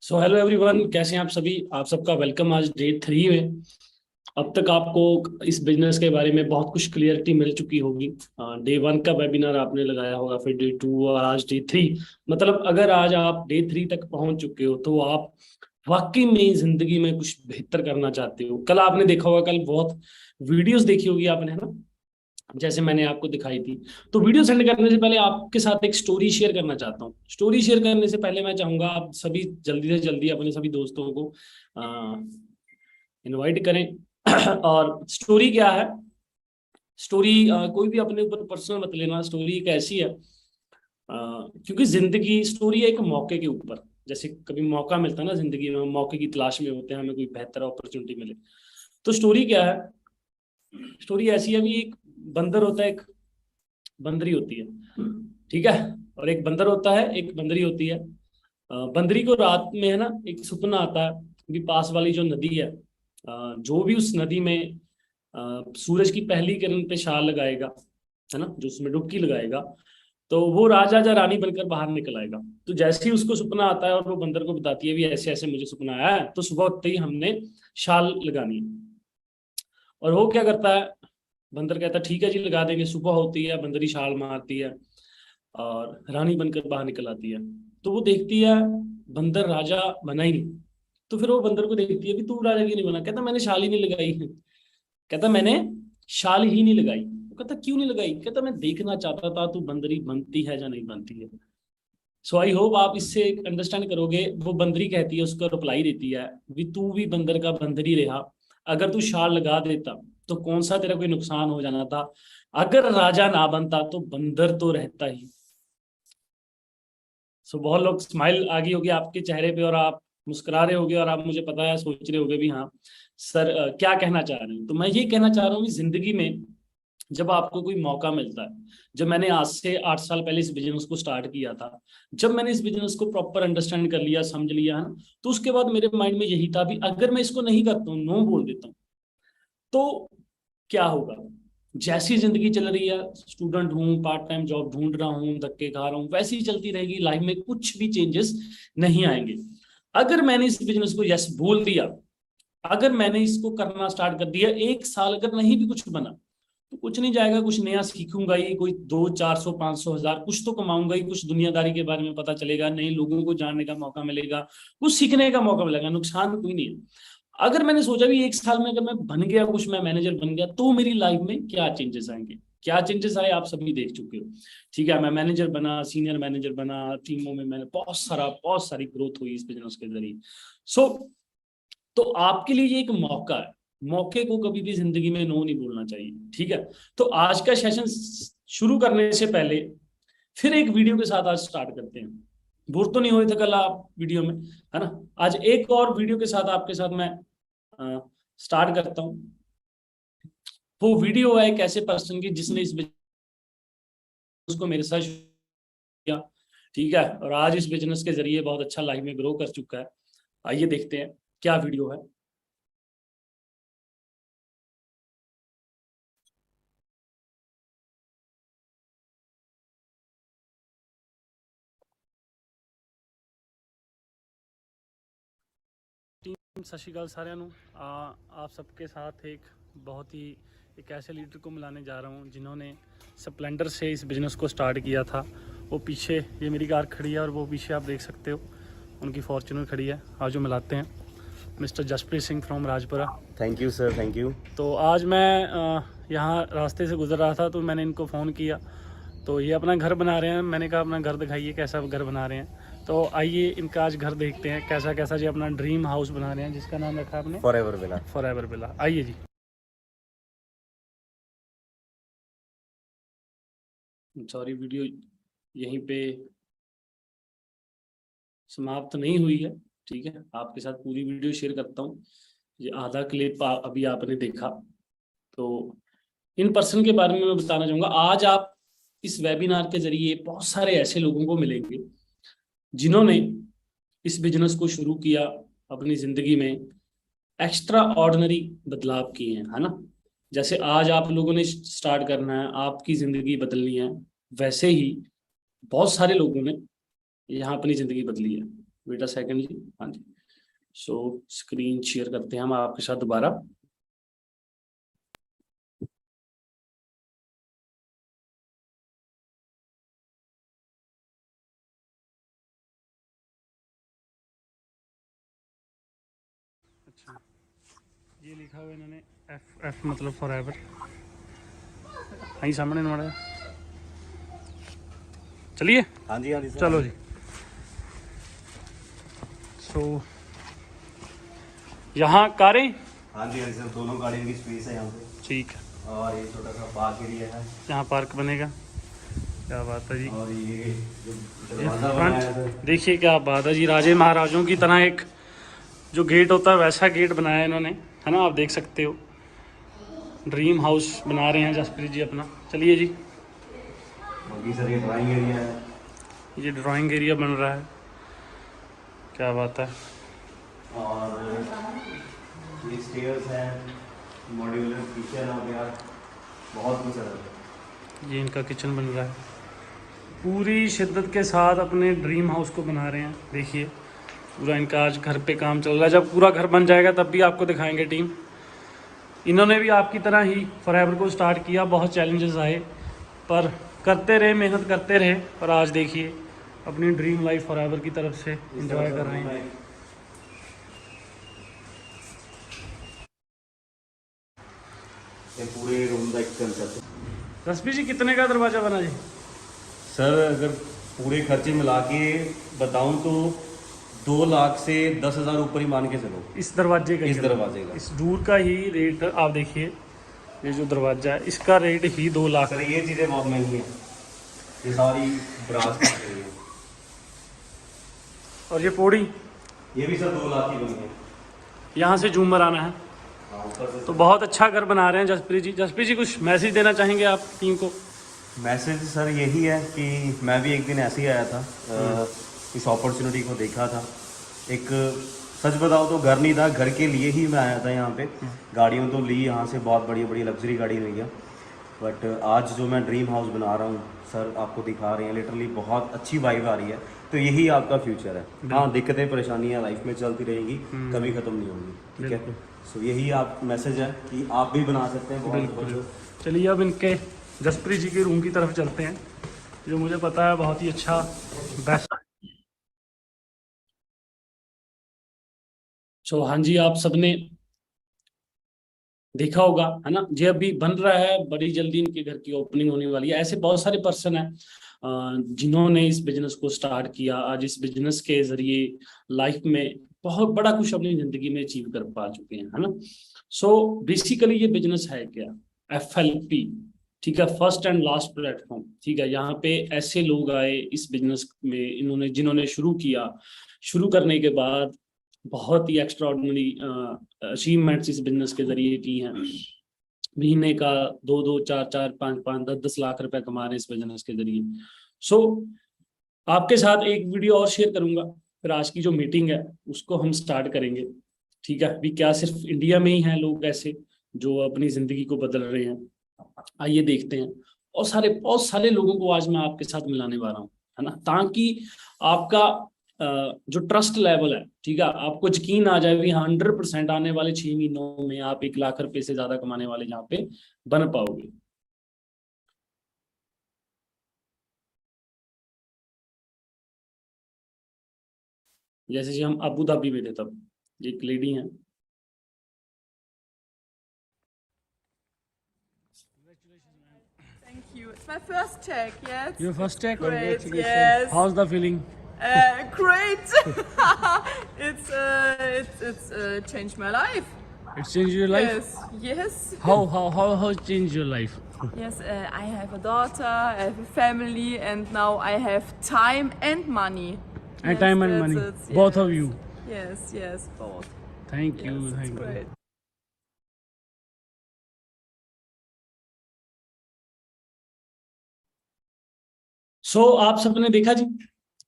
So hello everyone, कैसे हैं आप सभी। आप सबका वेलकम आज डे 3 में। अब तक आपको इस बिजनेस के बारे में बहुत कुछ क्लियरिटी मिल चुकी होगी। डे 1 का वेबिनार आपने लगाया होगा, फिर डे 2 और आज डे 3। मतलब अगर आज आप डे 3 तक पहुंच चुके हो तो आप वाकई में जिंदगी में कुछ बेहतर करना चाहते हो। कल आपने देखा होगा, कल बहुत वीडियोस देखी होगी आपने, है ना, जैसे मैंने आपको दिखाई थी। तो वीडियो सेंड करने से पहले आपके साथ एक स्टोरी शेयर करना चाहता हूँ। स्टोरी शेयर करने से पहले मैं चाहूंगा आप सभी जल्दी से जल्दी अपने सभी दोस्तों को इनवाइट करें। और स्टोरी क्या है? स्टोरी कोई भी अपने ऊपर पर्सनल मत लेना। स्टोरी एक ऐसी है, क्योंकि जिंदगी स्टोरी है एक मौके के ऊपर। जैसे कभी मौका मिलता है ना जिंदगी में, हम मौके की तलाश में होते हैं, हमें कोई बेहतर अपॉर्चुनिटी मिले। तो स्टोरी क्या है? स्टोरी ऐसी है भी, एक बंदर होता है, एक बंदरी होती है, ठीक है। और एक बंदर होता है, एक बंदरी होती है। बंदरी को रात में, है ना, एक सपना आता है भी पास वाली जो नदी है, जो भी उस नदी में सूरज की पहली किरण पे छाल लगाएगा, है ना, जो उसमें डुबकी लगाएगा, तो वो राजा या रानी बनकर बाहर निकल आएगा। तो जैसे ही उसको सपना आता है और वो बंदर को बताती है भी ऐसे ऐसे मुझे सपना आया है, तो सुबह उठते ही हमने छाल लगानी है। और वो क्या करता है, बंदर कहता है ठीक है जी लगा देंगे। सुबह होती है, बंदरी छाल मारती है और रानी बनकर बाहर निकल आती है। तो वो देखती है बंदर राजा बना ही नहीं। तो फिर वो बंदर को देखती है भी तू राजा क्यों नहीं बना? कहता मैंने शाल ही नहीं लगाई। कहता मैंने शाल ही नहीं लगाई। वो कहता क्यों नहीं लगाई? कहता मैं देखना चाहता था तू बंदरी बनती है या नहीं बनती है। सो आई होप आप इससे अंडरस्टैंड करोगे। वो बंदरी कहती है, उसको रिप्लाई देती है भी तू भी बंदर का बंदर ही रहा। अगर तू शाल लगा देता तो कौन सा तेरा कोई नुकसान हो जाना था। अगर राजा ना बनता तो बंदर तो रहता ही। सो बहुत लोग स्माइल आ गई होगी आपके चेहरे पे और आप मुस्कुरा रहे होगे और आप मुझे पता है सोच रहे होगे भी हाँ सर, क्या कहना चाह रहे हैं। तो मैं ये कहना चाह रहा हूँ कि जिंदगी में जब आपको कोई मौका मिलता है, जब मैंने आज से 8 साल पहले इस बिजनेस को स्टार्ट किया था, जब मैंने इस बिजनेस को प्रॉपर अंडरस्टैंड कर लिया, समझ लिया, है ना, तो उसके बाद मेरे माइंड में यही था भी अगर मैं इसको नहीं करता हूँ, नो बोल देता हूँ, तो क्या होगा। जैसी जिंदगी चल रही है, स्टूडेंट हूँ, पार्ट टाइम जॉब ढूंढ रहा हूँ, धक्के खा रहा हूँ, वैसी ही चलती रहेगी लाइफ में, कुछ भी चेंजेस नहीं आएंगे। अगर मैंने इस बिजनेस को यस बोल दिया, अगर मैंने इसको करना स्टार्ट कर दिया, 1 साल अगर नहीं भी कुछ बना तो कुछ नहीं जाएगा, कुछ नया सीखूंगा ही, कोई 200, 400, 500, 1000 कुछ तो कमाऊंगा ही, कुछ दुनियादारी के बारे में पता चलेगा, नए लोगों को जानने का मौका मिलेगा, कुछ सीखने का मौका मिलेगा, नुकसान कोई नहीं है। अगर मैंने सोचा भी 1 साल में अगर मैं बन गया कुछ, मैं मैनेजर बन गया, तो मेरी लाइफ में क्या चेंजेस आएंगे। क्या चेंजेस आए आप सभी देख चुके हो। ठीक है, मैं मैनेजर बना, सीनियर मैनेजर बना, टीमों में मैंने बहुत सारी ग्रोथ हुई इस बिजनेस के जरिए। सो तो आपके लिए ये एक मौका है। मौके को कभी भी जिंदगी में नो नहीं बोलना चाहिए, ठीक है। तो आज का सेशन शुरू करने से पहले फिर एक वीडियो के साथ आज स्टार्ट करते हैं। बोर तो नहीं हुए थे कल आप वीडियो में, है ना। आज एक और वीडियो के साथ आपके साथ मैं स्टार्ट करता हूँ। वो वीडियो है एक ऐसे पर्सन की जिसने इस बिजनेस को मेरे साथ किया, ठीक है, और आज इस बिजनेस के जरिए बहुत अच्छा लाइफ में ग्रो कर चुका है। आइए देखते हैं क्या वीडियो है। सत श्री अकाल साਰਿਆਂ ਨੂੰ। आप सबके साथ एक ऐसे लीडर को मिलाने जा रहा हूँ जिन्होंने स्प्लेंडर से इस बिज़नेस को स्टार्ट किया था। वो पीछे ये मेरी कार खड़ी है और वो पीछे आप देख सकते हो उनकी फॉर्च्यूनर खड़ी है। आज जो मिलाते हैं mister Jaspreet Singh from Rajpura. Thank you sir, thank you. तो आज मैं यहाँ रास्ते से गुजर रहा था तो मैंने इनको फ़ोन किया। तो ये अपना घर बना रहे हैं। मैंने कहा अपना घर दिखाइए, कैसा घर बना रहे हैं। तो आइए इनका आज घर देखते हैं, कैसा कैसा जी अपना ड्रीम हाउस बना रहे हैं, जिसका नाम रखा आपने फॉरएवर विला। Forever villa. आइए जी। सॉरी, वीडियो यहीं पे समाप्त नहीं हुई है, ठीक है, आपके साथ पूरी वीडियो शेयर करता हूँ। ये आधा क्लिप अभी आपने देखा। तो इन पर्सन के बारे में मैं बताना चाहूँगा। आज आप इस वेबिनार के जरिए बहुत सारे ऐसे लोगों को मिलेंगे जिन्होंने इस बिजनेस को शुरू किया, अपनी जिंदगी में एक्स्ट्रा ऑर्डिनरी बदलाव किए हैं, है ना। जैसे आज आप लोगों ने स्टार्ट करना है, आपकी जिंदगी बदलनी है, वैसे ही बहुत सारे लोगों ने यहाँ अपनी जिंदगी बदली है। वेट अ सेकंड जी। हाँ जी, सो स्क्रीन शेयर करते हैं हम आपके साथ दोबारा। अच्छा, ये लिखा हुआ इन्होंने एफ मतलब फॉर एवर, सामने माड़ा। चलिए। हाँ जी, हाँ जी, चलो जी। सो यहाँ कारें। हाँ जी, हाँ जी सर, दोनों गाड़ियों की स्पेस है यहाँ पे। ठीक है। और ये छोटा सा पार्क एरिया है, यहाँ पार्क बनेगा। क्या बात है जी। और ये जो ये दरवाजा बनाया है फ्रंट सर, देखिए, क्या बात है जी। राजे महाराजों की तरह एक जो गेट होता है वैसा गेट बनाया है इन्होंने, है ना, आप देख सकते हो। ड्रीम हाउस बना रहे हैं जसप्रीत जी अपना। चलिए जी। बाकी सर ये ड्राइंग एरिया है, ये ड्राइंग एरिया बन रहा है। क्या बात है। और ये स्टेयर्स हैं, मॉड्यूलर किचन हो गया, बहुत कुछ है। ये इनका किचन बन रहा है। पूरी शिद्दत के साथ अपने ड्रीम हाउस को बना रहे हैं। देखिए, पूरा इनका आज घर पे काम चल रहा है। जब पूरा घर बन जाएगा तब भी आपको दिखाएंगे टीम। इन्होंने भी आपकी तरह ही फॉरएवर को स्टार्ट किया, बहुत चैलेंजेस आए पर करते रहे, मेहनत करते रहे, और आज देखिए अपनी ड्रीम लाइफ फॉरएवर की तरफ से एंजॉय कर रहे हैं। ये पूरे रूम का एक कंसेप्ट। रश्मि जी, कितने का दरवाज़ा बना जी? सर अगर पूरे खर्चे मिला के बताऊं तो 2 लाख से 10,000 ऊपर ही मान के चलो इस दरवाजे का, इस दरवाजे का। इस डोर का ही रेट आप देखिए। ये जो दरवाजा है इसका रेट ही 2 लाख। सर ये चीज़ें बहुत महंगी हैं, ये सारी ब्रास की है। और ये पौड़ी, ये भी सर 2 लाख की बनी है। यहाँ से झूमर आना है। हाँ, ऊपर से तो बहुत अच्छा घर बना रहे हैं जसप्रीत जी। जसप्रीत जी, कुछ मैसेज देना चाहेंगे आप टीम को? मैसेज सर यही है कि मैं भी एक दिन ऐसे ही आया था, इस अपॉर्चुनिटी को देखा था। एक सच बताओ तो घर नहीं था, घर के लिए ही मैं आया था यहाँ पे। गाड़ियों तो ली यहाँ से, बहुत बड़ी बड़ी लग्जरी गाड़ी ली है, बट आज जो मैं ड्रीम हाउस बना रहा हूँ सर, आपको दिखा रहे हैं, लिटरली बहुत अच्छी वाइब आ रही है। तो यही आपका फ्यूचर है। हाँ, दिक्कतें परेशानियाँ लाइफ में चलती रहेंगी, कभी ख़त्म नहीं होंगी, ठीक है। सो यही आप मैसेज है कि आप भी बना सकते हैं बहुत ज़बरदस्त। चलिए अब इनके जसप्रीत जी के रूम की तरफ चलते हैं, जो मुझे पता है बहुत ही अच्छा बेस्ट। सो हाँ जी, आप सबने देखा होगा, है ना, ये अभी बन रहा है, बड़ी जल्दी इनके घर की ओपनिंग होने वाली है। ऐसे बहुत सारे पर्सन हैं जिन्होंने इस बिजनेस को स्टार्ट किया, आज इस बिजनेस के जरिए लाइफ में बहुत बड़ा कुछ अपनी जिंदगी में अचीव कर पा चुके हैं, है ना। सो बेसिकली ये बिजनेस है क्या? FLP, ठीक है, फर्स्ट एंड लास्ट प्लेटफॉर्म। ठीक है, यहाँ पे ऐसे लोग आए इस बिजनेस में, इन्होंने जिन्होंने शुरू किया, शुरू करने के बाद बहुत ही एक्स्ट्राऑर्डिनरी अचीवमेंट्स इस बिजनेस के जरिए की हैं। महीने का 2-2, 4-4, 5-5, 10-10 लाख रुपए कमा रहे हैं इस बिजनेस के जरिए। सो आपके साथ एक वीडियो और शेयर करूंगा, फिर आज की जो मीटिंग है उसको हम स्टार्ट करेंगे। ठीक है, अभी क्या सिर्फ इंडिया में ही हैं लोग ऐसे जो अपनी जिंदगी को बदल रहे हैं? आइए देखते हैं। और बहुत सारे लोगों को आज मैं आपके साथ मिलाने वाला हूँ, है ना, ताकि आपका जो ट्रस्ट लेवल है, ठीक है, आपको यकीन आ जाए भी 100% आने वाले 6 महीनों में आप 1 लाख रुपए से ज्यादा कमाने वाले यहाँ पे बन पाओगे। जैसे जी हम अबू धाबी में थे तब एक लेडी हैं। Thank you. It's my first check, yes? Your first check? Great, yes. How's the feeling? Great. It's changed my life. It changed your life? Yes, yes. How it changed your life? Yes, I have a daughter, I have a family, and now I have time and money. And Yes, time and that's money, it, both yes. of you. Yes, both. Thank you, Yes, it's thank you. great. आप सबने देखा जी,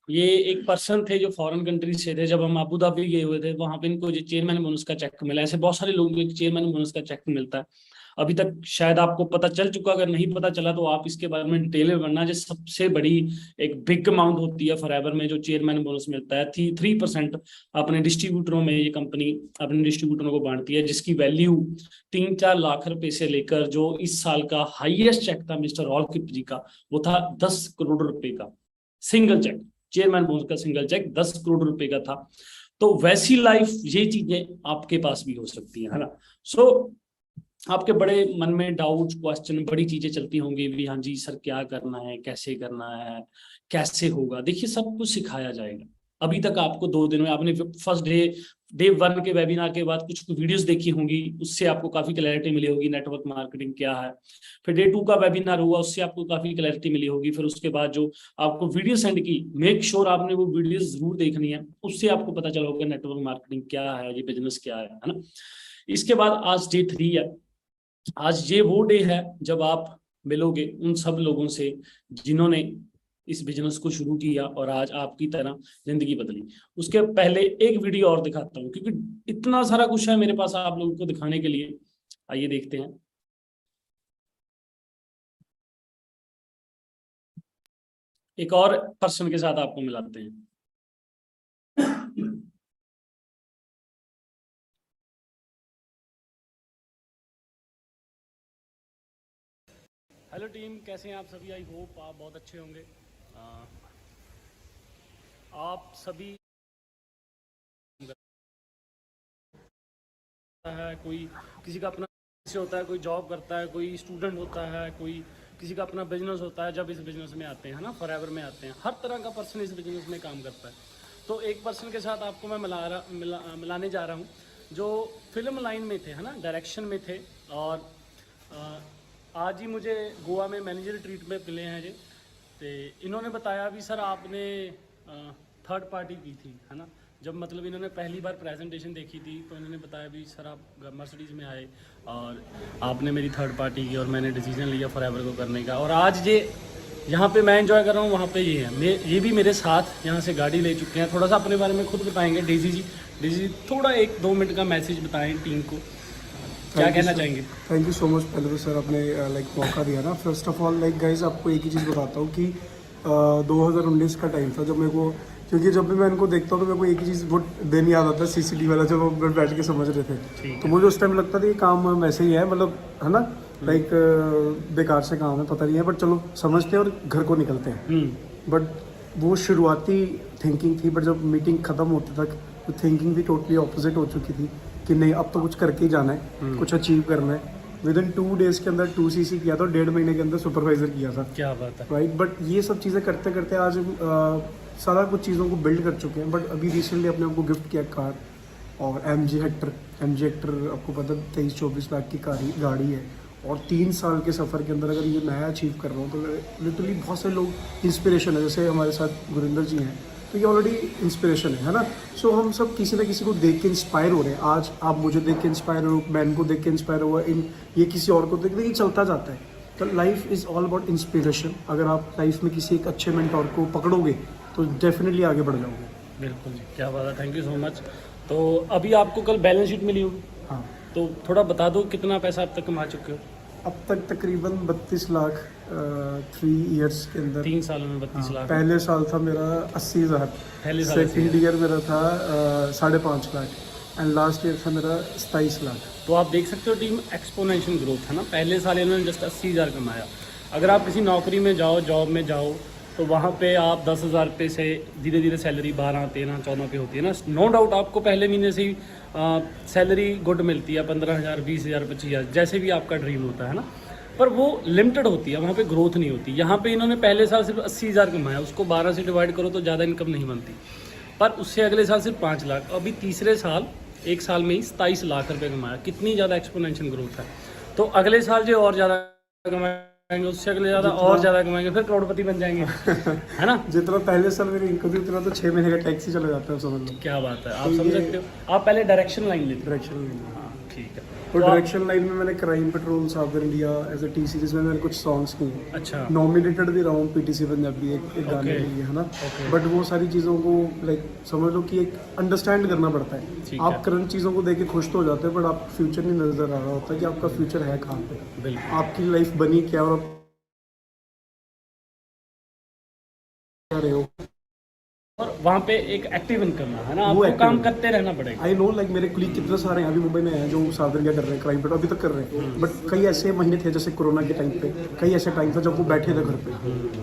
ये एक person थे जो foreign country से थे। जब हम अबू धाबी गए हुए थे वहां पे इनको जो चेयरमैन बोनस का चेक मिला, ऐसे बहुत सारे लोगों को चेयरमैन बोनस का चेक मिलता है। अभी तक शायद आपको पता चल चुका, अगर नहीं पता चला तो आप इसके बारे में डिटेल में बनना। जो सबसे बड़ी एक बिग अमाउंट होती है फॉरएवर में, जो चेयरमैन बोनस मिलता है 3% अपने डिस्ट्रीब्यूटरों में, ये कंपनी अपने डिस्ट्रीब्यूटरों को बांटती है, जिसकी वैल्यू 3-4 लाख रुपए से लेकर, जो इस साल का हाईएस्ट चेक था मिस्टर रॉलकिप जी का, वो था 10 करोड़ रुपए का सिंगल चेक। चेयरमैन बोनस का सिंगल चेक 10 करोड़ रुपए का था। तो वैसी लाइफ, ये चीजें आपके पास भी हो सकती है ना। सो आपके बड़े मन में डाउट, क्वेश्चन, बड़ी चीजें चलती होंगी भी, हाँ जी सर क्या करना है, कैसे करना है, कैसे होगा। देखिए सब कुछ सिखाया जाएगा। अभी तक आपको 2 दिन में, आपने फर्स्ट डे 1 के वेबिनार के बाद कुछ वीडियोस देखी होंगी, उससे आपको काफी क्लैरिटी मिली होगी नेटवर्क मार्केटिंग क्या है। फिर डे 2 का वेबिनार हुआ, उससे आपको काफी क्लैरिटी मिली होगी। फिर उसके बाद जो आपको वीडियो सेंड की, मेक श्योर आपने वो वीडियो जरूर देखनी है, उससे आपको पता चला होगा नेटवर्क मार्केटिंग क्या है, ये बिजनेस क्या है ना। इसके बाद आज डे 3 है। आज ये वो डे है जब आप मिलोगे उन सब लोगों से जिन्होंने इस बिजनेस को शुरू किया और आज आपकी तरह जिंदगी बदली। उसके पहले एक वीडियो और दिखाता हूँ, क्योंकि इतना सारा कुछ है मेरे पास आप लोगों को दिखाने के लिए। आइए देखते हैं। एक और पर्सन के साथ आपको मिलाते हैं। हेलो टीम, कैसे हैं आप सभी? आई होप आप बहुत अच्छे होंगे। आप सभी है, कोई किसी का अपना होता है, कोई जॉब करता है, कोई स्टूडेंट होता है, कोई किसी का अपना बिजनेस होता है। जब इस बिजनेस में आते हैं ना, फॉरएवर में आते हैं, हर तरह का पर्सन इस बिजनेस में काम करता है। तो एक पर्सन के साथ आपको मैं मिलाने जा रहा हूँ, जो फिल्म लाइन में थे, है ना, डायरेक्शन में थे, और आज ही मुझे गोवा में मैनेजर ट्रीट में मिले हैं जी। तो इन्होंने बताया भी सर आपने थर्ड पार्टी की थी, है ना। जब मतलब इन्होंने पहली बार प्रेजेंटेशन देखी थी तो इन्होंने बताया भी सर आप मर्सिडीज में आए और आपने मेरी थर्ड पार्टी की और मैंने डिसीजन लिया फॉरएवर को करने का। और आज ये यहाँ पे मैं एंजॉय कर रहा हूँ, वहाँ पे ये है, ये भी मेरे साथ यहाँ से गाड़ी ले चुके हैं। थोड़ा सा अपने बारे में खुद बताएंगे डेजी जी। डेजी जी थोड़ा 1-2 मिनट का मैसेज बताएं टीम को, क्या कहना चाहेंगे? थैंक यू सो मच पहले तो सर, आपने मौका दिया ना। फर्स्ट ऑफ ऑल गाइज आपको एक ही चीज़ बताता हूँ कि 2019 का टाइम था जब मेरे को, क्योंकि जब भी मैं इनको देखता हूँ तो मेरे को एक ही चीज़ बहुत दिन याद आता है, CCTV वाला, जब वो बैठ के समझ रहे थे। तो मुझे उस टाइम लगता था ये काम वैसे ही है, मतलब है ना, बेकार से काम है, पता नहीं है, बट चलो समझते हैं और घर को निकलते हैं। बट वो शुरुआती थिंकिंग थी, बट जब मीटिंग ख़त्म होते तक वो थिंकिंग भी टोटली ऑपोजिट हो चुकी थी कि नहीं अब तो कुछ करके ही जाना है, कुछ अचीव करना है। विदिन 2 डेज़ के अंदर 2 CC किया था, 1.5 महीने के अंदर सुपरवाइजर किया था। क्या बात है, राइट। बट ये सब चीज़ें करते करते आज सारा कुछ चीज़ों को बिल्ड कर चुके हैं। बट अभी रिसेंटली अपने आपको गिफ्ट किया कार, और MG हेक्टर आपको पता 23-24 लाख की गाड़ी है। और 3 साल के सफ़र के अंदर अगर ये मैं अचीव कर रहा हूँ तो लिटरली बहुत से लोग इंस्पिरेशन है। जैसे हमारे साथ गुरिंदर जी हैं, तो ये ऑलरेडी इंस्पिरेशन है ना। सो हम सब किसी ना किसी को देख के इंस्पायर हो रहे हैं। आज आप मुझे देख के इंस्पायर हो, मैं इनको देख के इंस्पायर हुआ, ये किसी और को देख के ये चलता जाता है। तो life is all about inspiration. अगर आप लाइफ में किसी एक अच्छे मेंटोर को पकड़ोगे तो डेफिनेटली आगे बढ़ जाओगे। बिल्कुल जी, क्या बात है, थैंक यू सो मच। तो अभी आपको कल बैलेंस शीट मिली होगी, हाँ, तो थोड़ा बता दो कितना पैसा अब तक कमा चुके हो? अब तक तकरीबन 32 लाख 3 ईयर्स के अंदर। 3 सालों में 32 लाख। पहले साल था मेरा 80,000, पहले साल सेकेंड ईयर मेरा था 5.5 लाख, एंड लास्ट ईयर था मेरा 27 लाख। तो आप देख सकते हो टीम, एक्सपोनेंशियल ग्रोथ है ना। पहले साल इन्होंने जस्ट 80,000 कमाया। अगर आप किसी नौकरी में जाओ, जॉब में जाओ, तो वहाँ पे आप 10,000 रुपये से धीरे धीरे सैलरी 12, 13, 14 पे होती है ना। नो डाउट आपको पहले महीने से ही सैलरी गुड मिलती है, 15,000, 20,000, 25,000, जैसे भी आपका ड्रीम होता है ना। पर वो लिमिटेड होती है, वहाँ पे ग्रोथ नहीं होती। यहाँ पे इन्होंने पहले साल सिर्फ 80,000 कमाया, उसको 12 से डिवाइड करो तो ज़्यादा इनकम नहीं बनती। पर उससे अगले साल सिर्फ 5 लाख, अभी तीसरे साल 1 साल में ही 27 लाख रुपये कमाया। कितनी ज़्यादा एक्सपोनेंशियल ग्रोथ है। तो अगले साल जो और ज़्यादा कमाएंगे, उससे अगले ज़्यादा और ज़्यादा कमाएंगे, फिर करोड़पति बन जाएंगे, है ना। जितना पहले साल मेरी इनकम थी उतना तो 6 महीने का टैक्स ही चला जाता है, समझ लो। क्या बात है, आप समझ सकते हो। आप पहले डायरेक्शन लाइन लेते, डायरेक्शन। ठीक है। और तो आप- डायरेक्शन लाइन में मैंने Crime Patrol, southern India as a T series में मैंने कुछ सॉन्ग्स किए। अच्छा नॉमिनेटेड भी रहा हूँ पीटीसी पंजाबी एक गाने Okay. के लिए, है ना। Okay. बट वो सारी चीज़ों को लाइक समझ लो कि एक अंडरस्टैंड करना पड़ता ठीक है। है। आप करंट चीज़ों को देख के खुश तो हो जाते हैं, बट आप फ्यूचर नहीं नज़र आ रहा होता कि आपका फ्यूचर है कहाँ पे, बिल्कुल। आपकी लाइफ बनी क्या और आप क्या रहे हो। और वहाँ पे एक एक्टिव इनकम है ना, वो आपको active काम income। करते रहना पड़ेगा। आई नो लाइक मेरे कुलीग कितने सारे हैं अभी मुंबई में हैं जो साउथ इंडिया कर रहे हैं, क्राइम पेट्रोल अभी तक कर रहे हैं। बट कई ऐसे महीने थे जैसे कोरोना के टाइम पे, कई ऐसे टाइम था जब वो बैठे थे घर पे,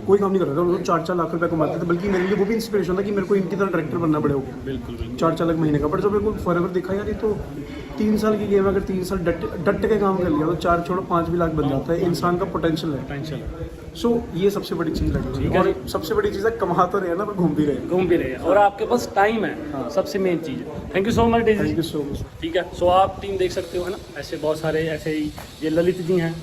कोई काम नहीं कर रहा था, वो 4-4 लाख रुपए कमाते थे। बल्कि मेरे लिए वो भी इंस्पिरेशन था कि मेरे को इनकी तरह डायरेक्टर बनना पड़ेगा। बिल्कुल बिल्कुल। 4-4 लाख महीने का। बट जब मेरे को फॉरएवर देखा यार, ये तो 3 साल की गेम है, अगर 3 साल डट के काम कर लिया तो 4 छोड़ो 5 भी लाख बन जाता है। इंसान का पोटेंशियल है। टेंशन सो ये सबसे बड़ी चीज़ लगी ठीक मुझे। है और सबसे बड़ी चीज़ है कमा तो रहे ना, पर घूम भी रहे। घूम भी रहे हैं और आपके पास टाइम है, सबसे मेन चीज़ है। Thank you so much Daisy. Thank you so much. ठीक है। सो आप टीम देख सकते हो है ना, ऐसे बहुत सारे ऐसे ही ये ललित जी हैं,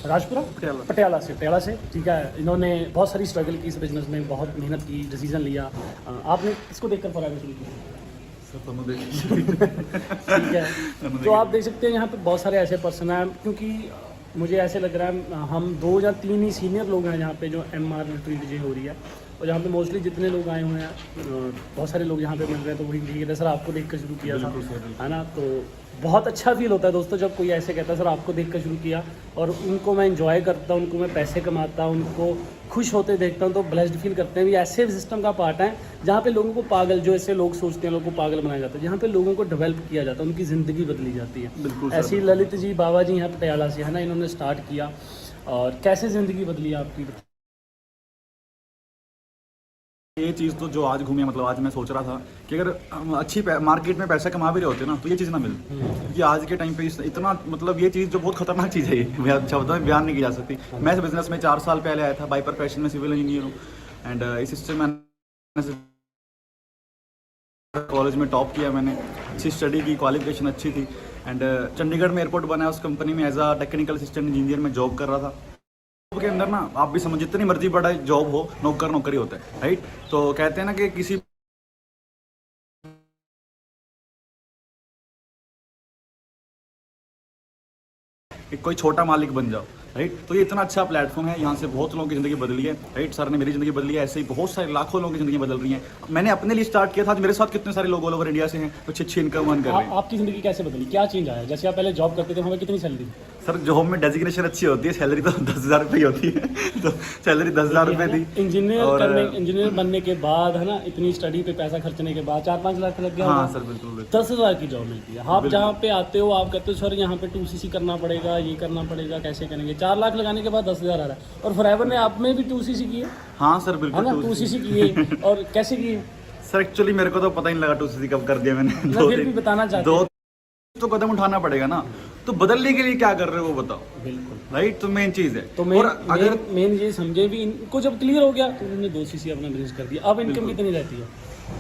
राजपुरा पटियाला से ठीक है। इन्होंने बहुत सारी स्ट्रगल की इस बिजनेस में, बहुत मेहनत की, डिसीजन लिया। आपने किसको देखकर फॉरएवर शुरू किया? ठीक है। तो आप देख सकते हैं यहाँ पे बहुत सारे ऐसे पर्सन हैं, क्योंकि मुझे ऐसे लग रहा है हम 2 या 3 ही सीनियर लोग हैं यहाँ पे जो MR ट्रीट हो रही है। और यहाँ पे मोस्टली जितने लोग आए हुए हैं, बहुत सारे लोग यहाँ पे मिल रहे हैं। तो वही ठीक है सर, आपको देख कर शुरू किया था, है ना। तो बहुत अच्छा फील होता है दोस्तों जब कोई ऐसे कहता है सर आपको देख कर शुरू किया, और उनको मैं इंजॉय करता हूँ, उनको मैं पैसे कमाता हूँ, उनको खुश होते देखता हूँ, तो ब्लेस्ड फील करते हैं। ये ऐसे सिस्टम का पार्ट है जहाँ पे लोगों को पागल, जो ऐसे लोग सोचते हैं लोगों को पागल बनाया जाता है, जहाँ पे लोगों को डेवलप किया जाता है, उनकी ज़िंदगी बदली जाती है। ऐसी ललित जी बाबा जी हैं पटियाला से, है ना, इन्होंने स्टार्ट किया। और कैसे ज़िंदगी बदली आपकी? ये चीज़ तो जो आज घूमी है, मतलब आज मैं सोच रहा था कि अगर हम अच्छी मार्केट में पैसा कमा भी रहे होते ना, तो ये चीज़ ना मिलती। क्योंकि आज के टाइम पे इतना, मतलब ये चीज़ जो बहुत खतरनाक चीज़ है, ये मैं अच्छा होता है बयान नहीं की जा सकती। मैं इस बिजनेस में 4 साल पहले आया था, बाई प्रोफेशन में सिविल इंजीनियर हूँ। एंड इस सिस्टम में कॉलेज में टॉप किया मैंने, अच्छी स्टडी की, क्वालिफिकेशन अच्छी थी। एंड चंडीगढ़ में एयरपोर्ट बना, उस कंपनी में as a technical assistant engineer में जॉब कर रहा था। के अंदर ना आप भी समझ, जितनी मर्जी बड़ा जॉब हो, नौकरी होता है, राइट। तो कहते हैं ना कि किसी कि कोई छोटा मालिक बन जाओ, राइट। तो ये इतना अच्छा प्लेटफॉर्म है, यहाँ से बहुत लोगों की ज़िंदगी बदली है, राइट। सर ने मेरी ज़िंदगी बदली है, ऐसे ही बहुत सारे लाखों लोगों की ज़िंदगी बदल रही है। मैंने अपने लिए स्टार्ट किया था, आज मेरे साथ कितने सारे लोग ऑल ओवर इंडिया से हैं, तो अच्छी इनकम अर्न कर रहे हैं। आपकी ज़िंदगी कैसे बदली? क्या चेंज आया? जैसे आप पहले जॉब करते थे, हमें कितनी सैलरी? सर जॉब में डेजिग्नेशन अच्छी होती है, सैलरी तो 10,000 रुपये ही होती है। तो सैलरी 10,000 रुपये थी। इंजीनियर बनने के बाद, है ना, इतनी स्टडी पे पैसा खर्चने के बाद 4-5 लाख लग गया। हाँ सर, बिल्कुल। 10,000 की जॉब मिलती है। आप जहाँ पे आते हो, आप कहते हो सर यहाँ पे 2CC करना पड़ेगा, ये करना पड़ेगा, कैसे करेंगे? 4 लाख लगाने के बाद 10,000 आ रहा है। और फॉरएवर ने आप में भी 2CC किए, हाँ सर, है बिल्कुल। ना, 2CC किए। और कैसे किए? सर एक्चुअली मेरे को तो पता ही नहीं लगा 2CC कब कर दिया मैंने। मैं फिर भी बताना चाहता हूँ। 2 तो कदम उठाना पड़ेगा ना, तो बदलने के लिए क्या कर रहे हो वो बताओ, बिल्कुल, राइट। तो मेन चीज़ है। तो मेन ये समझे भी, इनको जब क्लियर हो गया तो उन्होंने 2CC अपना बिजनेस कर दिया। अब इनकम कितनी रहती है?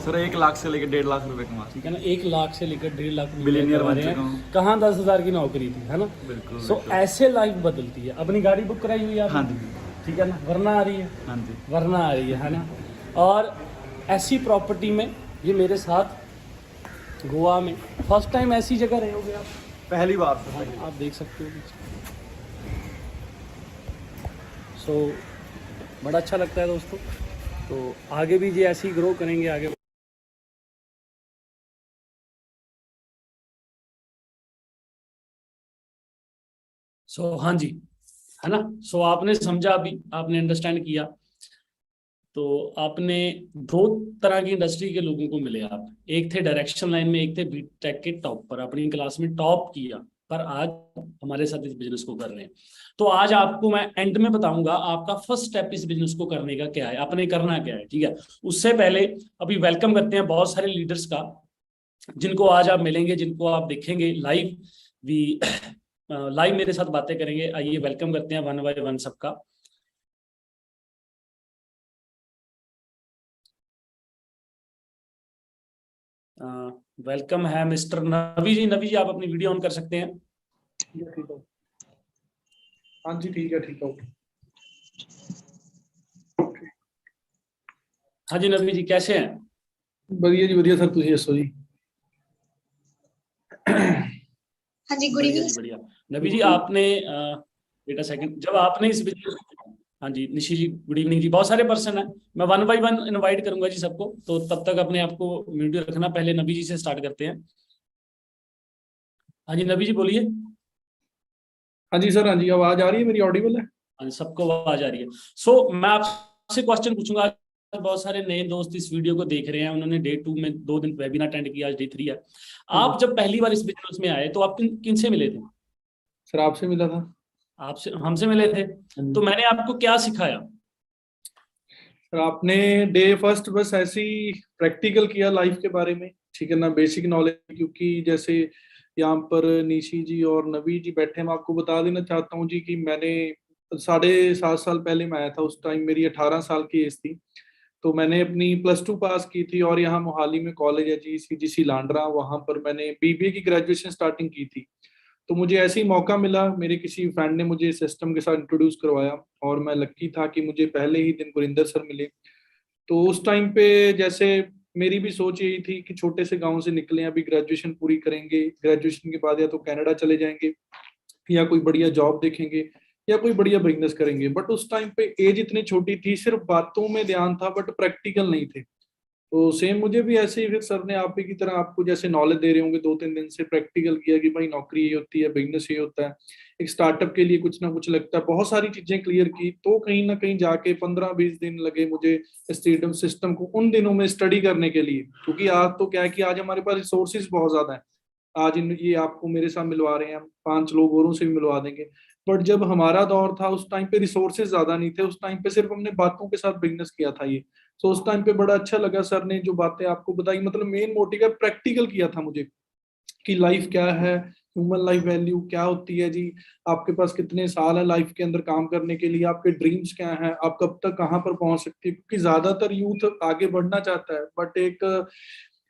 सर 1 लाख से लेकर 1.5 लाख रुपए कमा। ठीक है ना, 1 लाख से लेकर 1.5 लाख बिलियनियर कमा बन रहे हैं। चुका हूँ। कहाँ 10,000 की नौकरी थी, है ना। बिल्कुल। सो ऐसे लाइफ बदलती है। अपनी गाड़ी बुक कराई हुई है आपने? हाँ जी, ठीक है ना, वरना आ रही है, हाँ जी। वरना आ रही है ना। और ऐसी प्रॉपर्टी में, ये मेरे साथ गोवा में फर्स्ट टाइम ऐसी जगह रहे होगे आप? पहली बार हाँ, सर। आप देख सकते हो। सो बड़ा अच्छा लगता है दोस्तों। तो आगे भी ये ऐसे ही ग्रो करेंगे आगे। हाँ जी, है ना। आपने समझा, अभी आपने अंडरस्टैंड किया। तो आपने 2 तरह की इंडस्ट्री के लोगों को मिले आप। एक थे डायरेक्शन लाइन में, एक थे बीटेक के टॉप पर, अपनी क्लास में टॉप किया, पर आज हमारे साथ इस बिजनेस को कर रहे हैं। तो आज आपको मैं एंड में बताऊंगा आपका फर्स्ट स्टेप इस बिजनेस को करने का क्या है, आपने करना क्या है, ठीक है। उससे पहले अभी वेलकम करते हैं बहुत सारे लीडर्स का, जिनको आज आप मिलेंगे, जिनको आप देखेंगे लाइव भी, लाइव मेरे साथ बातें करेंगे। आइए वेलकम करते हैं 1 बाय 1 सबका। वेलकम है मिस्टर नवी जी। नवी जी, आप अपनी वीडियो ऑन कर सकते हैं। ठीक है। हाँ जी, ठीक है, ठीक है। हाँ जी नवी जी, कैसे हैं? बढ़िया जी बढ़िया सर, तुझे दसो जी। हाँ जी, गुड बढ़िया इवनिंग। जी बढ़िया। नबी जी आपने बेटा सेकंड जब आपने इस बिजनेस, हाँ जी निशी जी गुड इवनिंग जी। बहुत सारे पर्सन हैं, मैं वन बाय वन इनवाइट करूंगा जी सबको, तो तब तक अपने आप को म्यूट रखना। पहले नबी जी से स्टार्ट करते हैं। हाँ जी नबी जी बोलिए। हाँ जी सर, हाँ जी, आवाज आ रही है मेरी, ऑडिबल है? हाँ जी, सबको आवाज आ रही है। सो मैं आपसे क्वेश्चन पूछूंगा। बहुत सारे नए दोस्त इस वीडियो को देख रहे हैं, उन्होंने डे 2 में 2 दिन वेबिनार अटेंड किया, आज डे 3 है। आप जब पहली बार इस बिजनेस में आए तो आप किन से मिले थे? सर आपसे मिला था। आपसे, हमसे मिले थे। तो मैंने आपको क्या सिखाया? सर आपने डे फर्स्ट बस ऐसे ही प्रैक्टिकल किया लाइफ के बारे में, ठीक है ना, बेसिक नॉलेज। क्योंकि जैसे यहाँ पर निशी जी और नवी जी बैठे हैं, मैं आपको बता देना चाहता हूँ जी कि मैंने 7.5 साल पहले मैं आया था। उस टाइम मेरी 18 साल की एज थी। तो मैंने अपनी +2 पास की थी, और यहाँ मोहाली में कॉलेज है जी, CGC लांडरा, वहाँ पर मैंने BBA की ग्रेजुएशन स्टार्टिंग की थी। तो मुझे ऐसे ही मौका मिला, मेरे किसी फ्रेंड ने मुझे सिस्टम के साथ इंट्रोड्यूस करवाया, और मैं लक्की था कि मुझे पहले ही दिन गुरिंदर सर मिले। तो उस टाइम पे जैसे मेरी भी सोच यही थी कि छोटे से गांव से निकले, अभी ग्रेजुएशन पूरी करेंगे, ग्रेजुएशन के बाद या तो कनाडा चले जाएंगे, या कोई बढ़िया जॉब देखेंगे, या कोई बढ़िया बिजनेस करेंगे। बट उस टाइम पे एज इतनी छोटी थी, सिर्फ बातों में ध्यान था बट प्रैक्टिकल नहीं थे। तो सेम मुझे भी ऐसे ही फिर सर ने आप ही की तरह आपको जैसे नॉलेज दे रहे होंगे 2-3 दिन से, प्रैक्टिकल किया कि भाई नौकरी ये होती है, बिजनेस ये होता है, एक स्टार्टअप के लिए कुछ ना कुछ लगता है, बहुत सारी चीजें क्लियर की। तो कहीं ना कहीं जाके 15-20 दिन लगे मुझे स्टेडियम सिस्टम को उन दिनों में स्टडी करने के लिए। क्योंकि आज तो क्या है कि आज हमारे पास रिसोर्सेज बहुत ज्यादा है। आज इन ये आपको मेरे साथ मिलवा रहे हैं, 5 लोग औरों से भी मिलवा देंगे। बट जब हमारा दौर था उस टाइम पे रिसोर्सेज ज्यादा नहीं थे, उस टाइम पे सिर्फ हमने बातों के साथ बिजनेस किया था ये। तो उस टाइम पे बड़ा अच्छा लगा सर ने जो बातें आपको बताई, मतलब मेन मोटिव है प्रैक्टिकल किया था मुझे कि लाइफ क्या है, ह्यूमन लाइफ वैल्यू क्या होती है जी, आपके पास कितने साल है लाइफ के अंदर काम करने के लिए, आपके ड्रीम्स क्या हैं, आप कब तक कहाँ पर पहुंच सकते हैं। क्योंकि ज्यादातर यूथ आगे बढ़ना चाहता है बट एक